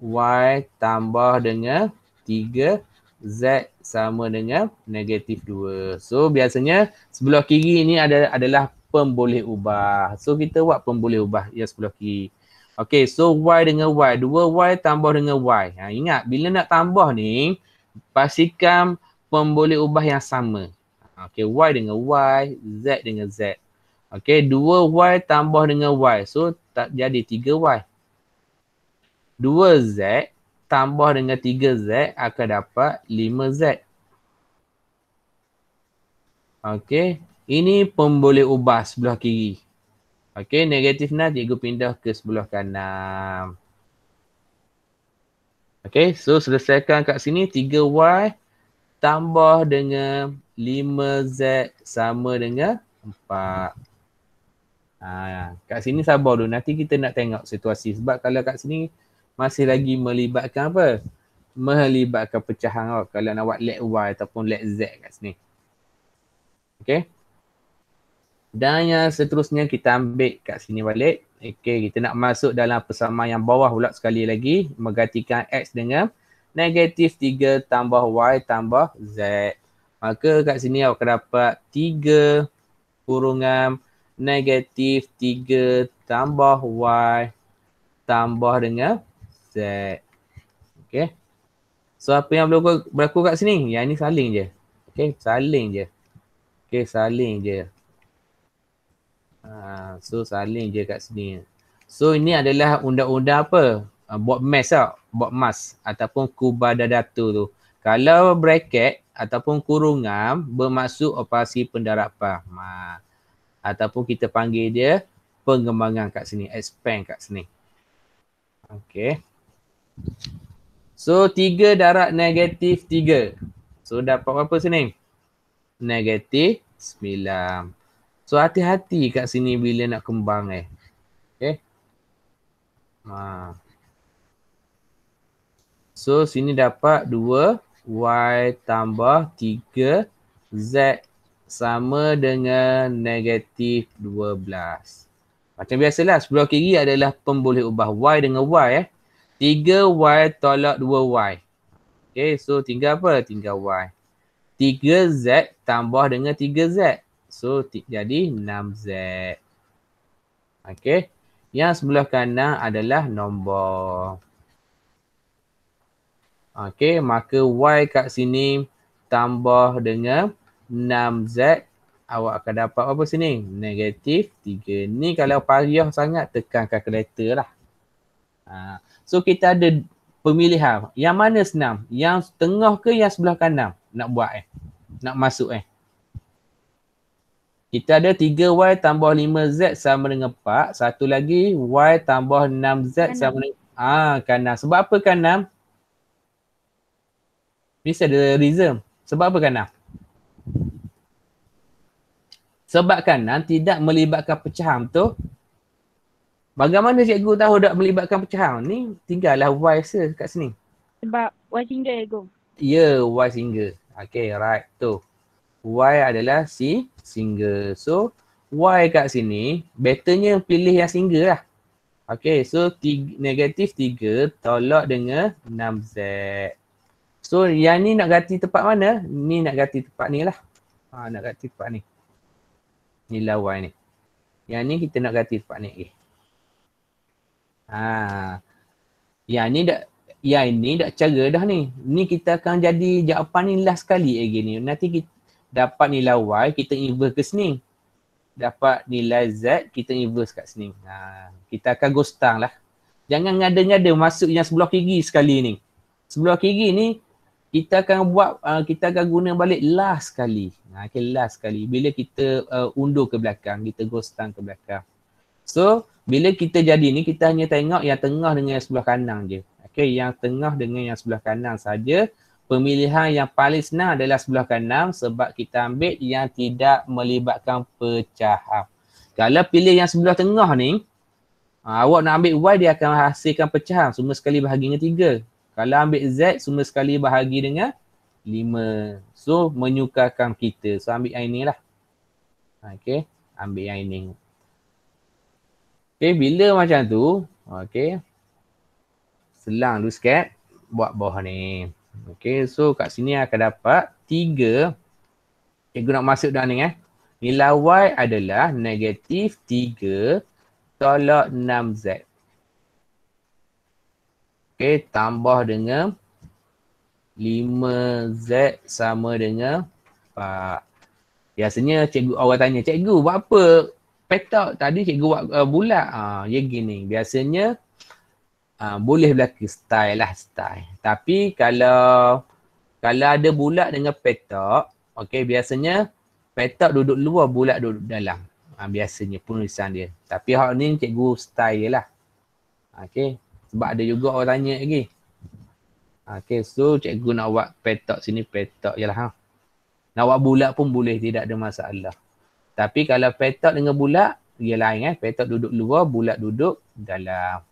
Y tambah dengan 3. Z sama dengan negatif 2. So biasanya sebelah kiri ni adalah pemboleh ubah. So kita buat pemboleh ubah yang sebelah kiri. Okay, so Y dengan Y. 2Y tambah dengan Y. Ingat, bila nak tambah ni, pastikan pemboleh ubah yang sama. Okay, Y dengan Y, Z dengan Z. Okay, 2Y tambah dengan Y. So tak jadi 3Y. 2Z tambah dengan 3Z akan dapat 5Z. Okay, ini pemboleh ubah sebelah kiri. Okay, negatif 6 cikgu pindah ke sebelah kanan. Okay, so selesaikan kat sini 3Y tambah dengan 5Z sama dengan 4. Kat sini sabar dulu. Nanti kita nak tengok situasi. Sebab kalau kat sini masih lagi melibatkan apa? Melibatkan pecahan. Kalau nak buat let Y ataupun let Z kat sini. Okay. Dan yang seterusnya kita ambil kat sini balik. Okay, kita nak masuk dalam persamaan yang bawah pula sekali lagi. Menggantikan X dengan negatif 3 tambah Y tambah Z. Maka kat sini awak akan dapat 3 kurungan negatif 3 tambah Y tambah dengan Z. Okay. So apa yang berlaku kat sini? Yang ni saling je. Okay, saling je. Okay, saling je. So saling je kat sini. So ini adalah undang-undang apa? Buat mass tau. Buat mass ataupun kubadadatu tu. Kalau bracket ataupun kurungan bermaksud operasi pendarapan. Ataupun kita panggil dia pengembangan kat sini. Expand kat sini. Okay. So 3 darab negatif 3. So dapat berapa sini? Negatif 9. So hati-hati kat sini bila nak kembang Okay. So sini dapat 2 Y tambah 3 Z sama dengan negatif 12. Macam biasalah sebelah kiri adalah pemboleh ubah Y dengan Y 3Y tolak 2Y. Okay, so tinggal apa? Tinggal Y. 3Z tambah dengan 3Z. So jadi 6Z. Okay. Yang sebelah kanan adalah nombor. Okay, maka Y kat sini tambah dengan 6Z. Awak akan dapat apa sini? Negatif 3. Ni kalau payah sangat tekan kalkulator lah. So kita ada pemilihan. Yang mana senang? Yang tengah ke yang sebelah kanan? Nak buat Nak masuk Kita ada 3Y tambah 5Z sama dengan 4. Satu lagi Y tambah 6Z sama dengan kanan. Sebab apa kanan? Mesti ada reason. Sebab apa kanan? Sebab kanan tidak melibatkan pecahan, betul? Bagaimana cikgu tahu tak melibatkan pecahan? Ni tinggallah Y kat sini. Sebab Y single ego. Ya, Y single. Okay, right. Tu. Y adalah single. So, Y kat sini, betternya pilih yang single lah. Okay, so negatif 3 tolak dengan 6Z. So, yang ni nak ganti tempat mana? Ni nak ganti tempat ni lah. Nak ganti tempat ni. Nilai Y ni. Yang ni kita nak ganti tempat ni. Yang ni dah cara dah ni. Ni kita akan jadi jawapan ni last sekali lagi ni. Nanti kita dapat nilai Y, kita inverse ke sini. Dapat nilai Z, kita inverse kat sini. Kita akan gostang lah. Jangan ngada-ngada masuk yang sebelah kiri sekali ni. Sebelah kiri ni, kita akan kita akan guna balik last sekali. Okay, last sekali. Bila kita undur ke belakang, kita gostang ke belakang. So, bila kita jadi ni, kita hanya tengok yang tengah dengan yang sebelah kanan je. Okay, yang tengah dengan yang sebelah kanan saja. Pemilihan yang paling senang adalah sebelah kanan sebab kita ambil yang tidak melibatkan pecahan. Kalau pilih yang sebelah tengah ni, awak nak ambil Y, dia akan hasilkan pecahan. Semua sekali bahagi dengan 3. Kalau ambil Z, semua sekali bahagi dengan 5. So, menyukarkan kita. So, ambil yang ini lah. Okay, ambil yang ini. Okay, bila macam tu, okay, selang dulu sikit, buat bawah ni. Okay, so kat sini akan dapat 3. Cikgu nak masuk dah ni Nilai Y adalah negatif 3 tolak 6Z. Okay, tambah dengan 5Z sama dengan 4. Biasanya cikgu orang tanya, cikgu buat apa petak tadi cikgu buat bulat? Ya gini, biasanya boleh berlaku style lah, style. Tapi kalau ada bulat dengan petak, okey, biasanya petak duduk luar, bulat duduk dalam. Biasanya penulisan dia. Tapi hak ni cikgu style je lah. Okey, sebab ada juga orang tanya lagi. Okey, so cikgu nak buat petak sini, petak je lah. Nak buat bulat pun boleh, tidak ada masalah. Tapi kalau petak dengan bulat, dia lain petak duduk luar, bulat duduk dalam.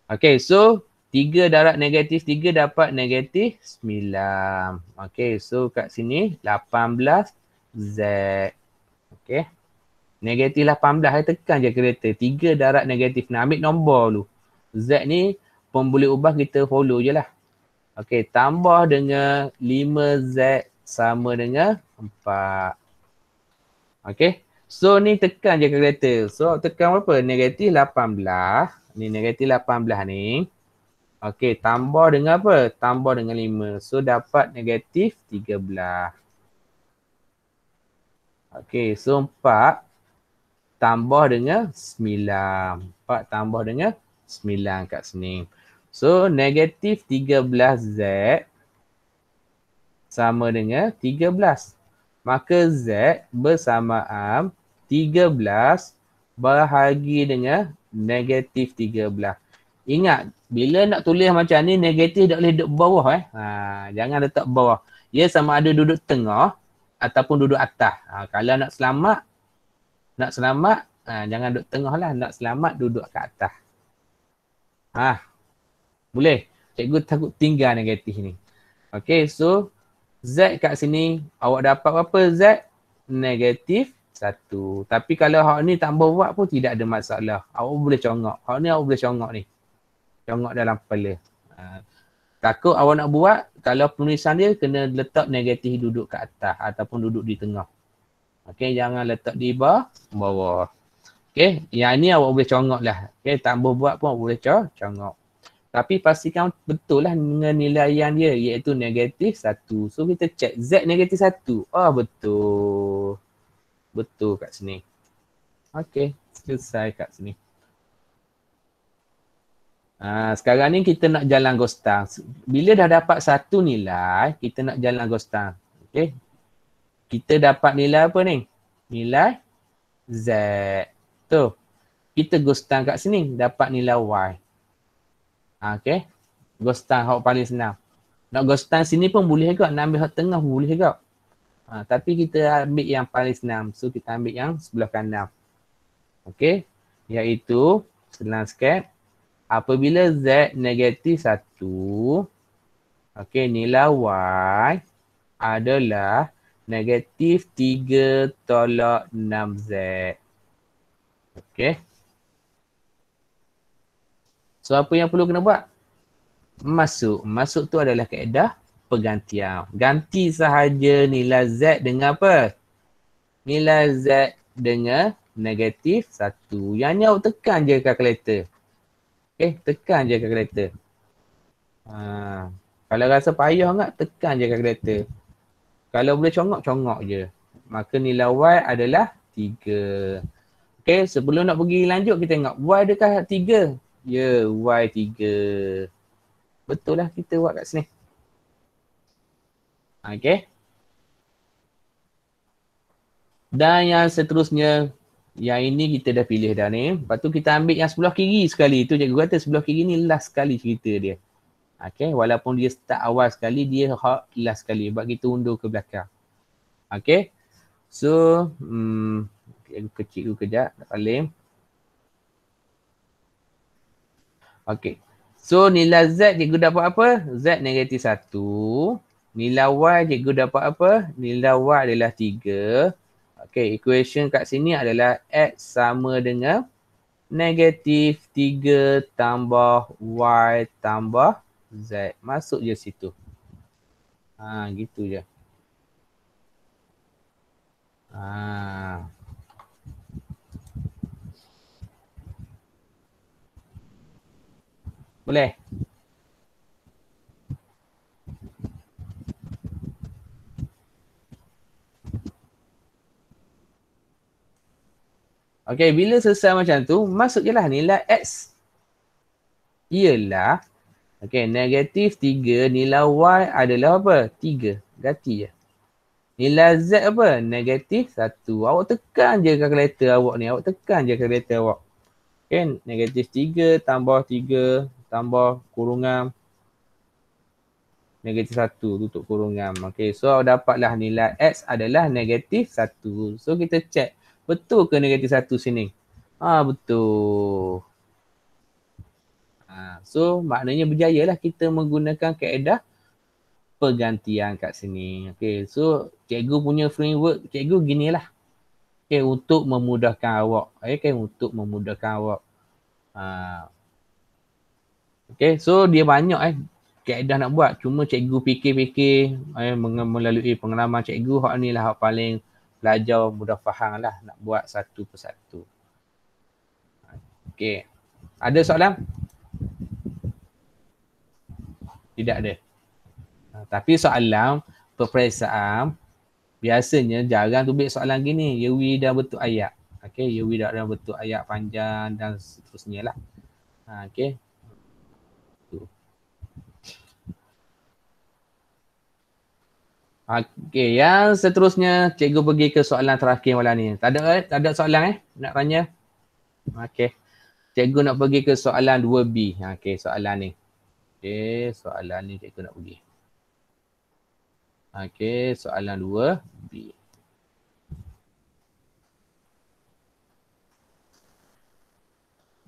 Okay, so 3 darab negatif 3 dapat negatif 9. Okay, so kat sini 18Z. Okay. Negatif 18, tekan je kereta. 3 darab negatif 6. Ambil nombor dulu. Z ni pun boleh ubah, kita follow je lah. Okay, tambah dengan 5Z sama dengan 4. Okay. So ni tekan je kereta. So tekan berapa? Negatif 18. Ni negatif 18 ni. Okey, tambah dengan apa? Tambah dengan 5. So dapat negatif 13. Okey, so 4 tambah dengan 9. 4 tambah dengan 9 kat sini. So negatif 13Z sama dengan 13. Maka Z bersamaan 13 bahagi dengan negatif 13. Ingat, bila nak tulis macam ni, negatif tak boleh duduk bawah jangan letak bawah. Ia sama ada duduk tengah ataupun duduk atas. Kalau nak selamat, jangan duduk tengah lah. Nak selamat, duduk kat atas. Boleh. Cikgu takut tinggal negatif ni. Okay, so Z kat sini, awak dapat berapa Z? Negatif 1. Tapi kalau hak ni tak buat pun tidak ada masalah. Awak boleh congak. Hak ni awak boleh congak ni. Congak dalam kepala. Takut awak nak buat, kalau penulisan dia kena letak negatif duduk kat atas ataupun duduk di tengah. Okay, jangan letak di bawah. Okay, yang ni awak boleh congak lah. Okay, tak buat pun awak boleh congak. Tapi pastikan betul lah dengan nilaian dia, iaitu negatif 1. So kita cek Z negatif 1. Betul. Betul kat sini. Okay, selesai kat sini. Sekarang ni kita nak jalan Gostang. Bila dah dapat satu nilai, kita nak jalan Gostang. Okay. Kita dapat nilai apa ni? Nilai Z. Tu. Kita Gostang kat sini, dapat nilai Y. Okay. Gostang hak paling senang. Nak Gostang sini pun boleh juga. Nak ambil hak tengah pun boleh juga. Tapi kita ambil yang paling senang. So kita ambil yang sebelah kanan. Okay. Iaitu, senang sikit. Apabila Z negatif 1, okay, nilai Y adalah negatif 3 tolak 6Z. Okay. So apa yang perlu kena buat? Masuk. Masuk tu adalah kaedah pergantian. Ganti sahaja nilai Z dengan apa? Nilai Z dengan negatif 1. Yang ni awak tekan je kalkulator. Okay, tekan je kalkulator. Kalau rasa payah enggak, tekan je kalkulator. Kalau boleh congak je. Maka nilai Y adalah 3. Okay, sebelum nak pergi lanjut, kita tengok Y adakah 3? Ya, Y 3. Betul lah kita buat kat sini. Okay. Dan yang seterusnya, yang ini kita dah pilih dah ni. Lepas tu kita ambil yang sebelah kiri sekali. Tu cikgu kata sebelah kiri ni last sekali cerita dia. Okay, walaupun dia start awal sekali, dia last sekali. Sebab kita undur ke belakang. Okay. So, kecil dulu kejap. Tak paling. Okay. So nilai Z cikgu dapat apa? Z negatif 1. Nilai Y cikgu dapat apa? Nilai Y adalah 3. Okay, equation kat sini adalah X sama dengan negatif 3 tambah Y tambah Z. Masuk je situ. Gitu je. Boleh? Okay, bila selesai macam tu, masuk je lah nilai X. Ialah, okay, negatif 3, nilai Y adalah apa? 3. Ganti je. Nilai Z apa? Negatif 1. Awak tekan je kalkulator awak ni. Awak tekan je kalkulator awak. Okay, negatif 3 tambah 3 tambah kurungan negatif 1 tutup kurungan. Okay, so dapatlah nilai X adalah negatif 1. So kita check. Betul ke negatif 1 sini? Betul. So maknanya berjaya lah kita menggunakan kaedah pergantian kat sini. Okay, so cikgu punya framework, cikgu ginilah. Okay, untuk memudahkan awak. Okay, untuk memudahkan awak. Okay, so dia banyak kaedah nak buat. Cuma cikgu fikir-fikir melalui pengalaman cikgu, hak ni lah hak paling belajar mudah faham lah, nak buat satu persatu. Okay, ada soalan? Tidak ada. Tapi soalan peperiksaan biasanya jarang tu ambil soalan gini, Yewi dan bentuk ayat. Okay, Yewi dan bentuk ayat panjang dan seterusnya lah. Okay. Okay, yang seterusnya cikgu pergi ke soalan terakhir malam ni. Tak ada soalan nak tanya? Okay. Cikgu nak pergi ke soalan 2B. Okay, soalan ni. Okay, soalan ni cikgu nak pergi. Okay, soalan 2B.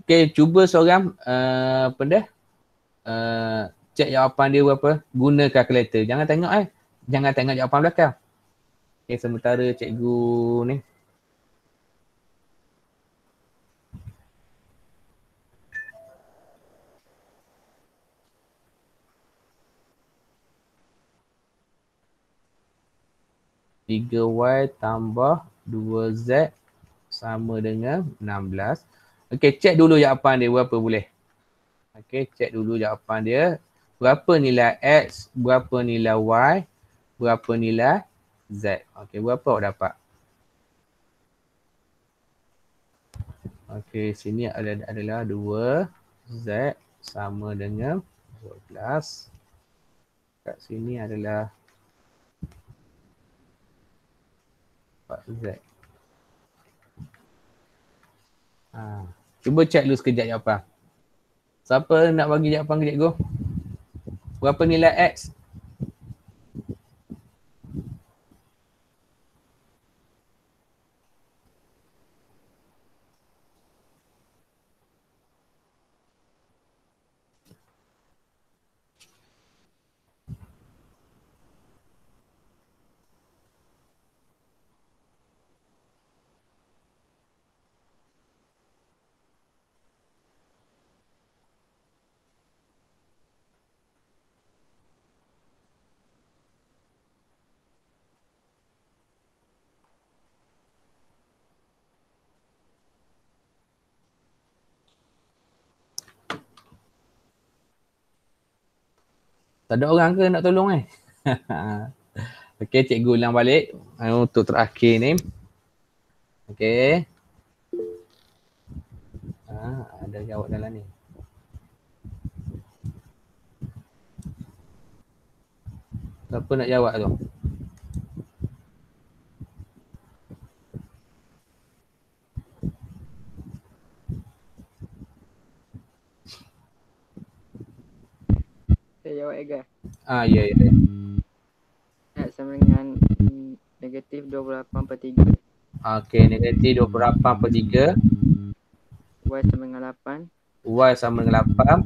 Okay, cuba seorang cek jawapan dia berapa. Guna kalkulator. Jangan tengok Jangan tengok jawapan belakang. Okay, sementara cikgu ni. Tiga Y tambah 2Z sama dengan 16. Okay, cek dulu jawapan dia berapa boleh. Okay, cek dulu jawapan dia. Berapa nilai X, berapa nilai Y, berapa nilai Z. Okay, berapa awak dapat? Okay, sini adalah 2Z sama dengan 12. Kat sini adalah 4Z. Cuba cek dulu sekejap jawapan. Siapa nak bagi jawapan ke cikgu? Berapa nilai X? Tak ada orang ke nak tolong Okey, cikgu ulang balik untuk terakhir ni. Okey. Ada jawab dalam ni. Siapa nak jawab tu? Saya jawab Ega. Ya. X sama dengan negatif 28/3. Okey, negatif 28/3. Y sama dengan 8. Y sama dengan 8.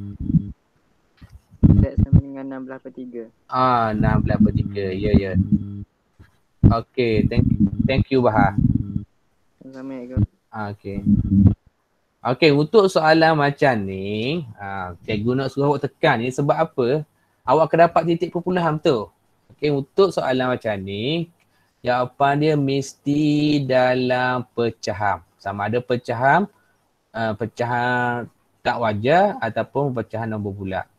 Z sama dengan 16/3. 16/3. Ya. Okey, thank you Bahar. Sama Ego. Okey. Okey, untuk soalan macam ni, cikgu nak suruh awak tekan ni sebab apa? Awak akan dapat titik perpuluhan tu. Okey, untuk soalan macam ni, jawapan dia mesti dalam pecahan. Sama ada pecahan tak wajar ataupun pecahan nombor bulat.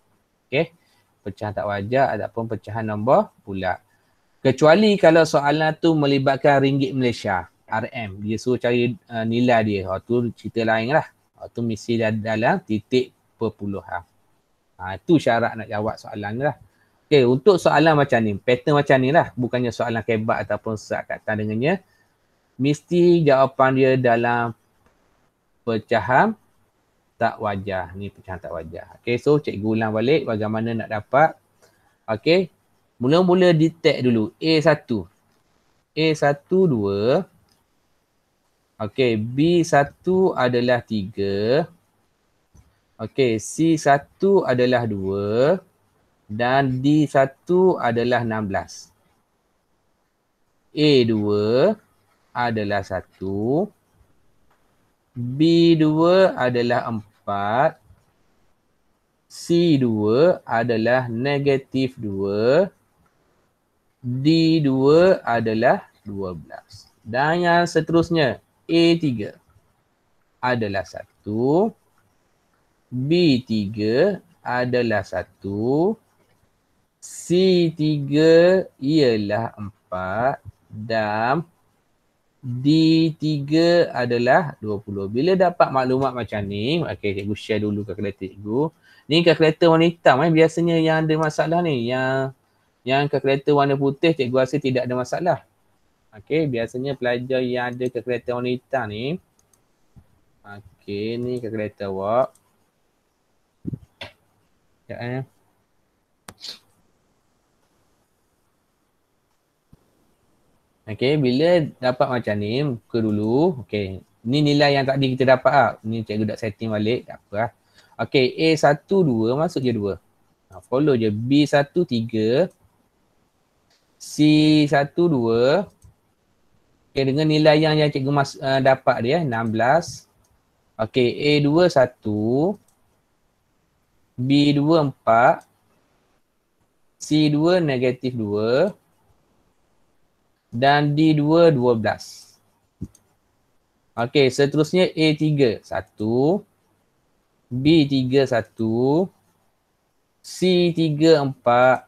Okey. Pecahan tak wajar ataupun pecahan nombor bulat. Kecuali kalau soalan tu melibatkan ringgit Malaysia, RM. Dia suruh cari nilai dia. Tu cerita lain lah. Tu mesti dalam titik perpuluhan. Itu syarat nak jawab soalan ni lah. Okay, untuk soalan macam ni, pattern macam ni lah. Bukannya soalan kebat ataupun serat kata dengannya. Mesti jawapan dia dalam pecahan tak wajar. Ni pecahan tak wajar. Okay, so cikgu ulang balik bagaimana nak dapat. Okay, mula-mula detect dulu. A1. A1 2. Okay, B1 adalah 3. Okay, C1 adalah 2. Dan D1 adalah 16. A2 adalah 1. B2 adalah 4. C2 adalah negatif 2. D2 adalah 12. Dan yang seterusnya, A3 adalah 1. B3 adalah 1. C3 ialah 4. Dan D3 adalah 20. Bila dapat maklumat macam ni, okay, cikgu share dulu kalkulator cikgu. Ni kalkulator warna hitam biasanya yang ada masalah ni. Yang kalkulator warna putih cikgu rasa tidak ada masalah. Okay, biasanya pelajar yang ada kalkulator warna hitam ni. Okay, ni kalkulator awak. Sekejap Okay, bila dapat macam ni, buka dulu. Okay, ni nilai yang tadi kita dapat lah. Ni cikgu dah setting balik, tak apa lah. Okay, A1 2, masuk je 2. Follow je. B1 3. C1 2. Okay, dengan nilai yang cikgu dapat dia, 16. Okay, A2 1. B2 4. C2 negatif 2. Dan D2 12. Okay, seterusnya A3 1. B3 1. C3 4.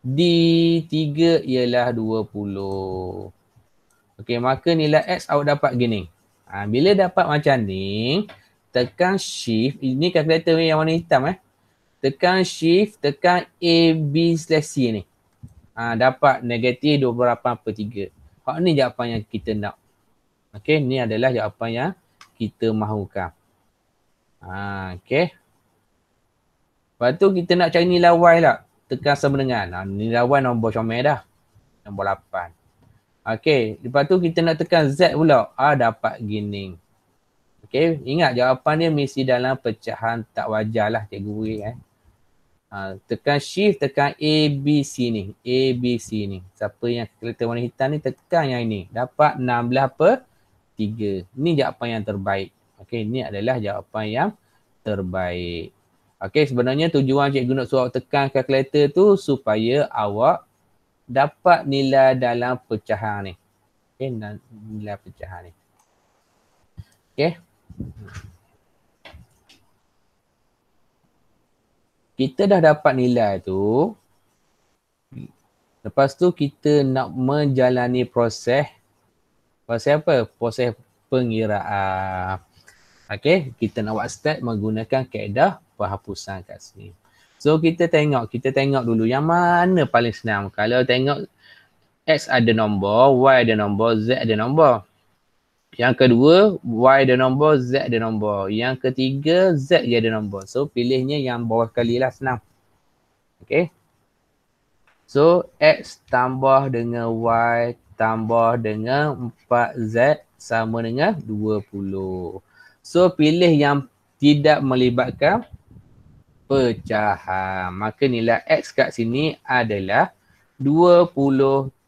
D3 ialah 20. Okey, maka nilai X awak dapat gini. Bila dapat macam ni, tekan shift. Ini kalkulator yang warna hitam Tekan shift, tekan A, B / C ni. Dapat negatif 28/3. Hak ni jawapan yang kita nak. Okey, ni adalah jawapan yang kita mahukan. Okey. Lepas tu kita nak cari nilai Y lah. Tekan sama dengan. Nilai Y nombor comel dah. Nombor 8. Okey. Lepas tu kita nak tekan Z pula. Dapat gini. Okey. Ingat jawapan dia mesti dalam pecahan tak wajar lah cikgu beri. Tekan shift, tekan A, B, C ni. A, B, C ni. Siapa yang kalkulator warna hitam ni tekan yang ini. Dapat 16/3. Ni jawapan yang terbaik. Okey. Ni adalah jawapan yang terbaik. Okey, sebenarnya tujuan cikgu nak suruh tekan kalkulator tu supaya awak dapat nilai dalam pecahan ni. Okey, nilai pecahan ni. Okey. Kita dah dapat nilai tu. Lepas tu kita nak menjalani proses. Proses apa? Proses pengiraan. Okey, kita nak buat start menggunakan kaedah penghapusan kat sini. So kita tengok dulu yang mana paling senang. Kalau tengok X ada nombor, Y ada nombor, Z ada nombor. Yang kedua, Y ada nombor, Z ada nombor. Yang ketiga, Z je ada nombor. So pilihnya yang bawah sekali lah, senang. Okay. So X tambah dengan Y tambah dengan 4Z sama dengan 20. So pilih yang tidak melibatkan pecahan. Maka nilai X kat sini adalah 20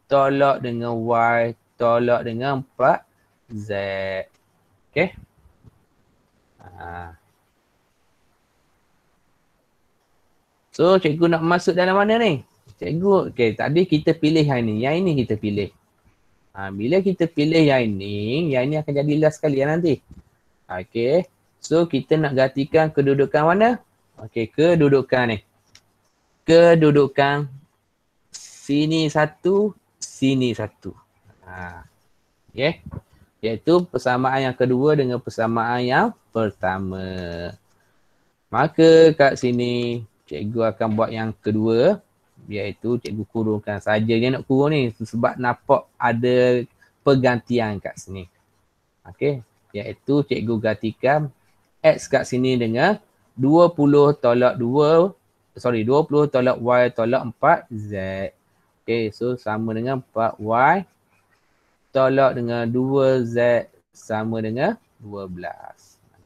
tolak dengan Y tolak dengan 4Z. Okay. So cikgu nak masuk dalam mana ni? Cikgu, okay, tadi kita pilih yang ni. Yang ini kita pilih. Bila kita pilih yang ini akan jadi last sekali nanti. Okay. So kita nak gantikan kedudukan mana? Okay, kedudukan ni. Kedudukan sini satu, sini satu. Okay. Iaitu persamaan yang kedua dengan persamaan yang pertama. Maka kat sini cikgu akan buat yang kedua. Iaitu cikgu kurungkan saja je nak kurung ni. Sebab nampak ada pergantian kat sini. Okay. Iaitu cikgu gantikan X kat sini dengan 20 tolak 20 tolak Y tolak 4Z. Okay. So sama dengan 4Y tolak dengan 2Z sama dengan 12.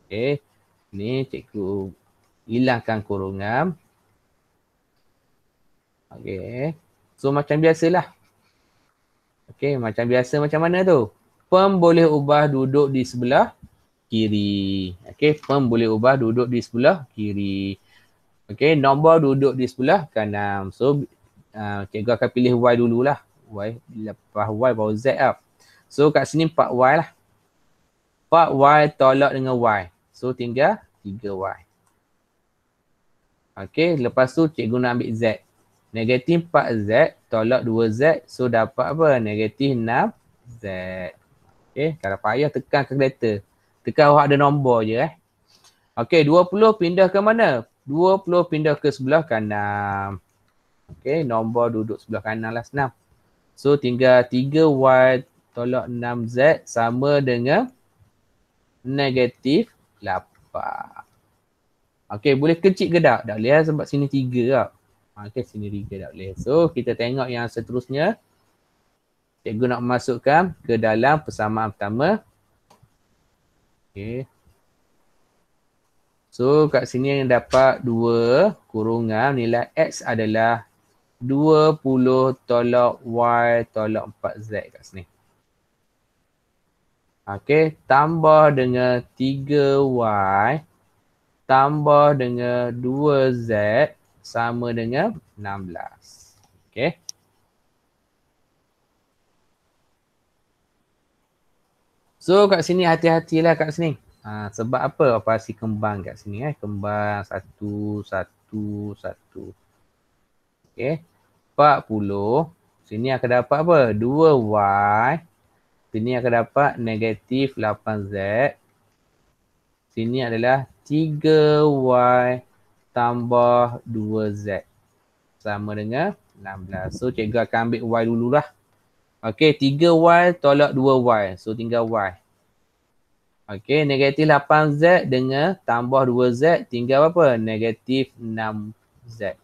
Okay. Ni cikgu hilangkan kurungan. Okay. So macam biasalah. Okay. Macam biasa macam mana tu? Pem boleh ubah duduk di sebelah kiri. Okay. Pem boleh ubah duduk di sebelah kiri. Okay. Nombor duduk di sebelah kanan. So cikgu akan pilih Y dululah. Y. Lepas Y baru Z lah. So kat sini 4Y lah. 4Y tolak dengan Y. So tinggal 3Y. Okay. Lepas tu cikgu nak ambil Z. Negatif 4Z tolak 2Z. So dapat apa? Negatif 6Z. Okay. Kalau payah tekan kalkulator. Tekan orang ada nombor je Okay. 20 pindah ke mana? 20 pindah ke sebelah kanan. Okay. Nombor duduk sebelah kanan lah senang. So tinggal 3Y tolak 6Z sama dengan negatif 8. Okay. Boleh kecil ke tak? Tak boleh sebab sini 3 lah. Okay, sini 3 tak boleh. So, kita tengok yang seterusnya. Cikgu nak masukkan ke dalam persamaan pertama. Okay. So, kat sini yang dapat 2 kurungan nilai X adalah 20 tolak Y tolak 4Z kat sini. Okay, tambah dengan 3Y tambah dengan 2Z sama dengan 16. Okay. So kat sini hati-hatilah kat sini. Sebab apa operasi kembang kat sini Kembang 1, 1, 1. Okay. 40. Sini akan dapat apa? 2Y. Sini akan dapat negatif 8Z. Sini adalah 3Y tambah 2Z sama dengan 16. So cikgu akan ambil Y dululah. Okey, 3Y tolak 2Y. So tinggal Y. Okey, negatif 8Z dengan tambah 2Z tinggal apa? Negatif 6Z.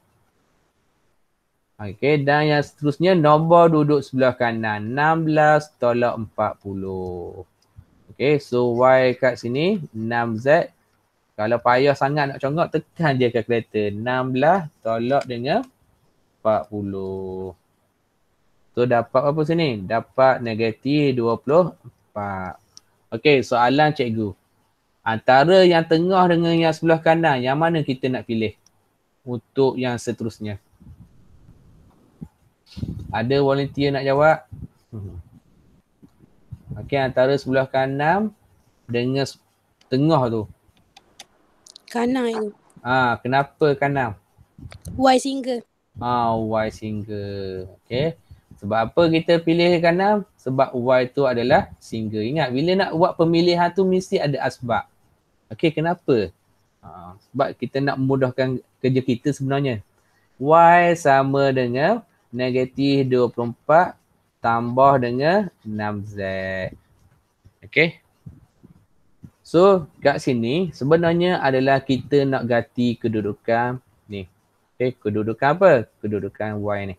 Okey, dan yang seterusnya nombor duduk sebelah kanan. 16 tolak 40. Okey, so Y kat sini 6Z. Kalau payah sangat nak congok, tekan je kalkulator. 16 tolak dengan 40. So dapat apa sini? Dapat negatif 24. Okey, soalan cikgu. Antara yang tengah dengan yang sebelah kanan, yang mana kita nak pilih untuk yang seterusnya? Ada volunteer nak jawab? Okey, antara sebelah kanan dengan tengah tu. Kanan itu. Kenapa kanan? Y single. Y single. Okay. Sebab apa kita pilih kanan? Sebab Y tu adalah single. Ingat, bila nak buat pemilihan tu mesti ada asbab. Okay, kenapa? Sebab kita nak memudahkan kerja kita sebenarnya. Y sama dengan negatif 24 tambah dengan 6Z. Okay. So, kat sini sebenarnya adalah kita nak ganti kedudukan ni. Okay, kedudukan apa? Kedudukan Y ni.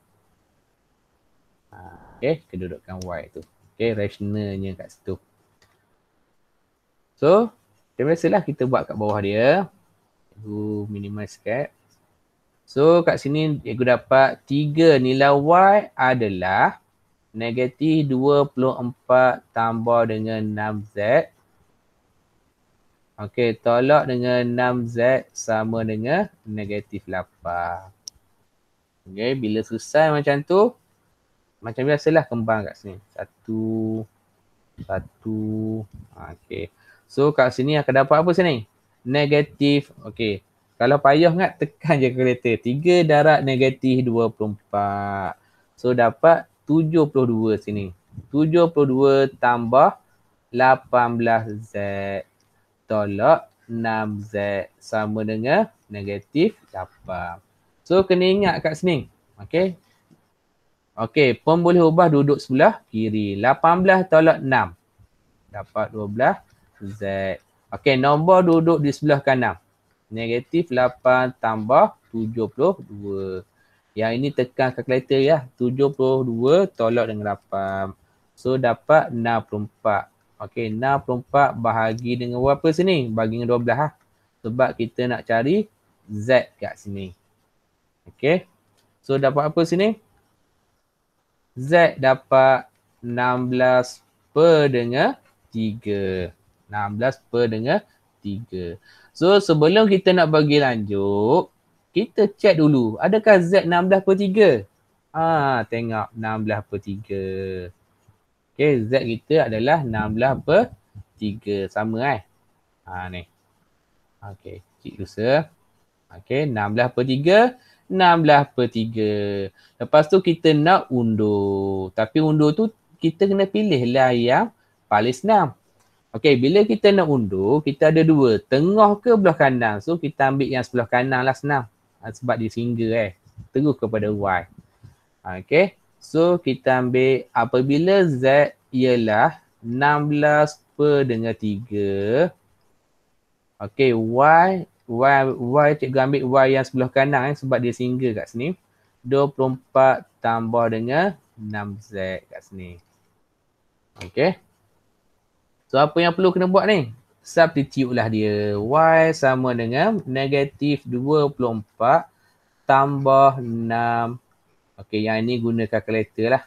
Okay, kedudukan Y tu. Okay, rationalnya kat situ. So, macam biasalah kita buat kat bawah dia. Aku minimize sikit. So kat sini cikgu dapat 3 nilai Y adalah negatif 24 tambah dengan 6Z. Okey, tolak dengan 6Z sama dengan negatif 8. Okey, bila selesai macam tu, macam biasalah kembang kat sini. 1, 1. Okey. So kat sini akan dapat apa sini? Negatif. Okey. Kalau payah ingat, tekan je kalkulator. 3 darab negatif 24. So dapat 72 sini. 72 tambah 18Z tolak 6Z sama dengan negatif 8. So kena ingat kat sini. Okey. Okey, pun boleh ubah duduk sebelah kiri. 18 tolak 6. Dapat 12Z. Okey, nombor duduk di sebelah kanan. Negatif 8 tambah 72. Yang ini tekan kalkulator ya. 72 tolak dengan 8. So dapat 64. Okey, 64 bahagi dengan berapa sini? Bagi dengan 12 lah. Sebab kita nak cari Z kat sini. Okey. So dapat apa sini? Z dapat 16 per dengan 3. 16 per dengan 3. So sebelum kita nak bagi lanjut, kita check dulu. Adakah Z 16 per 3? Tengok 16 per 3. Okay, Z kita adalah 16 per 3. Sama ni. Okay, cik usaha. Okay, 16 per 3. 16 per 3. Lepas tu kita nak undur. Tapi undur tu kita kena pilih lah yang paling senang. Okey, bila kita nak undur, kita ada dua. Tengah ke belah kanan. So, kita ambil yang sebelah kanan lah senang. Sebab dia single terus kepada Y. Okey. So, kita ambil apabila Z ialah 16 per dengan 3. Okey, Y cikgu ambil Y yang sebelah kanan sebab dia single kat sini. 24 tambah dengan 6Z kat sini. Okey. So, apa yang perlu kena buat ni? Substitute lah dia. Y sama dengan negatif 24 tambah 6. Okey, yang ini guna kalkulator lah.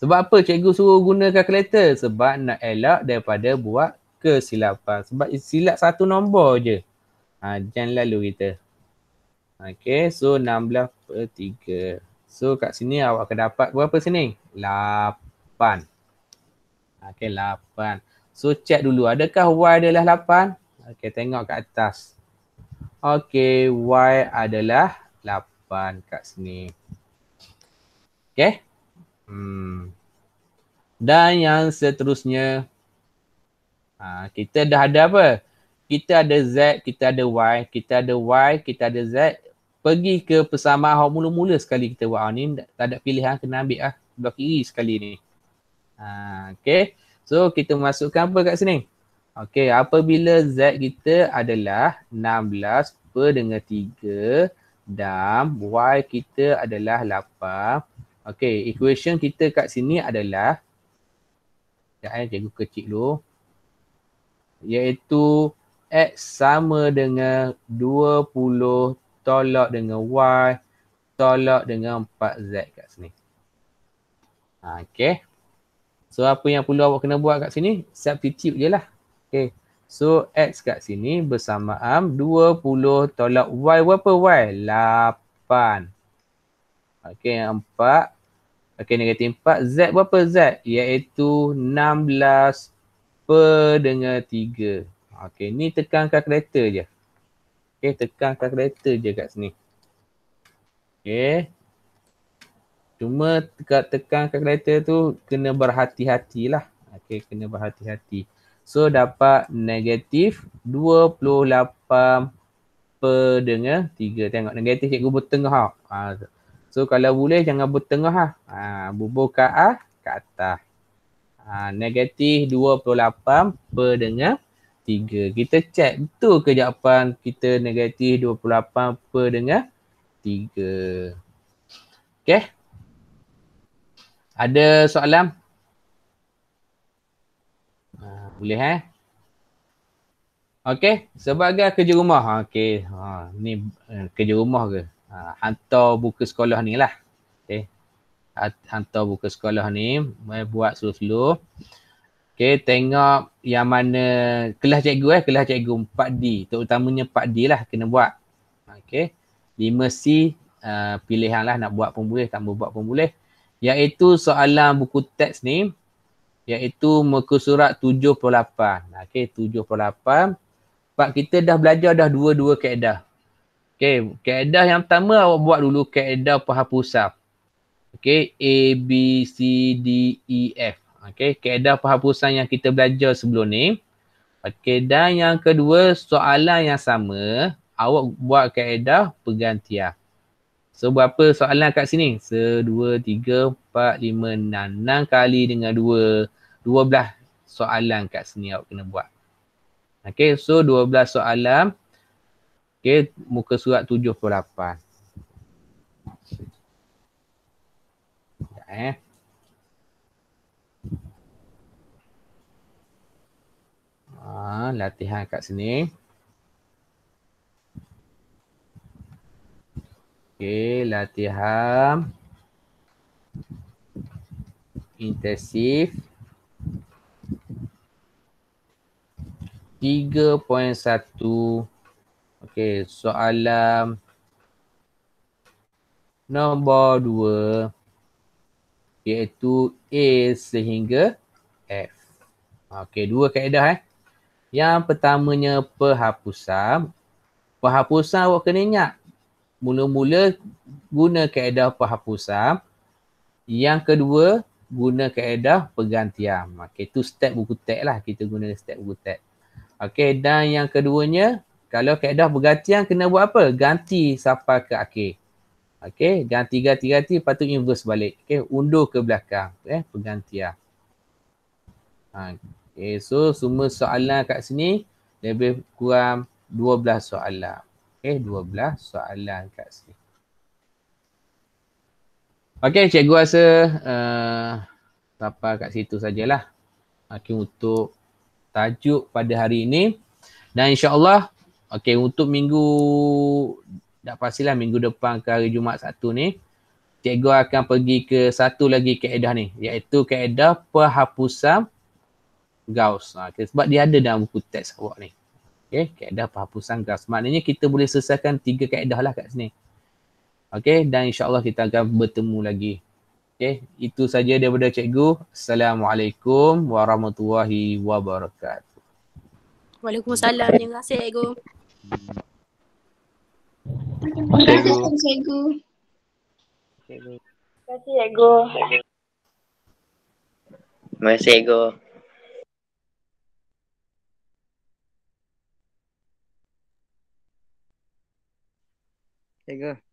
Sebab apa cikgu suruh guna kalkulator? Sebab nak elak daripada buat kesilapan. Sebab silap satu nombor je. Jangan lalu kita. Okey, so 16 per 3. So, kat sini awak akan dapat berapa sini? 8. Okey, 8. So, check dulu. Adakah Y adalah 8? Okey, tengok kat atas. Okey, Y adalah 8 kat sini. Okey. Dan yang seterusnya. Kita dah ada apa? Kita ada Z, kita ada Y, kita ada Y, kita ada Z. Pergi ke persamaan hak mula-mula sekali kita buat. Ni tak ada pilihan, kena ambil belah kiri sekali ni. Okay. So, kita masukkan apa kat sini? Okay, apabila Z kita adalah 16 per dengan 3 dan Y kita adalah 8. Okay, equation kita kat sini adalah, sekejap cikgu kecil dulu. Iaitu X sama dengan 20 tolak dengan Y tolak dengan 4Z kat sini. Okay. So, apa yang perlu awak kena buat kat sini? Substitute je lah. Okay. So, X kat sini bersamaan 20 tolak Y. Berapa Y? 8. Okay, 4. Okay, negatif 4. Z berapa Z? Iaitu 16 per dengan 3. Okay, ni tekan kalkulator je. Okay, tekan kalkulator je kat sini. Okay. Cuma tekan kalkulator tu kena berhati-hatilah. Okay, kena berhati-hati. So, dapat negatif 28 per dengan 3. Tengok, negatif cikgu bertengah. So, kalau boleh jangan bertengah. Bubuh ke atas. Negatif 28 per dengan 3. Kita check betul ke jawapan kita negatif 28 per dengan 3. Okay. Ada soalan? Boleh Okey, sebagai kerja rumah. Okey, ni kerja rumah ke? Hantar buku sekolah ni lah. Okey. Hantar buku sekolah ni, buat slow-slow. Okey, tengok yang mana kelas cikgu 4D. Terutamanya 4D lah kena buat. Okey. 5C pilihan lah nak buat pun boleh, tak mau buat pun boleh. Iaitu soalan buku teks ni, iaitu muka surat 78. Okey, 78. Sebab kita dah belajar dah dua-dua kaedah. Okey, kaedah yang pertama awak buat dulu kaedah penghapusan. Okey, A, B, C, D, E, F. Okey, kaedah penghapusan yang kita belajar sebelum ni. Okey, dan yang kedua soalan yang sama, awak buat kaedah pergantian. So, berapa soalan kat sini? 1, 2, 3, 4, 5, 6. 6 kali dengan 2. 12 soalan kat sini awak kena buat. Okey, so 12 soalan. Okey, muka surat 78. Sekejap latihan kat sini. Okey, latihan intensif 3.1. Okey, soalan nombor 2 iaitu A sehingga F. Okey, dua kaedah Yang pertamanya penghapusan. Penghapusan awak kena ingat. Mula-mula guna kaedah penghapusan. Yang kedua guna kaedah pergantian. Okey, itu step buku teks lah. Kita guna step buku teks. Okey, dan yang keduanya, kalau kaedah pergantian kena buat apa? Ganti sampai ke akhir. Okey, ganti, lepas tu inverse balik. Okey, undur ke belakang. Pergantian. Okey, so semua soalan kat sini lebih kurang 12 soalan. Okey, 12 soalan kat sini. Okey, cikgu rasa sampai kat situ sajalah. Okey, untuk tajuk pada hari ini. Dan insyaAllah, okey, untuk minggu, tak pastilah minggu depan ke hari Jumaat 1 ni, cikgu akan pergi ke satu lagi kaedah ni, iaitu kaedah penghapusan Gauss. Okay, sebab dia ada dalam buku teks awak ni. Okay, kaedah penghapusan Gauss. Maknanya kita boleh selesaikan 3 kaedah lah kat sini. Okay, dan insyaAllah kita akan bertemu lagi. Okay, itu saja daripada cikgu. Assalamualaikum warahmatullahi wabarakatuh. Waalaikumsalam. Terima kasih, Cikgu. Terima kasih cikgu. Cikgu. Terima kasih cikgu. Terima kasih, Cikgu. Cikgu.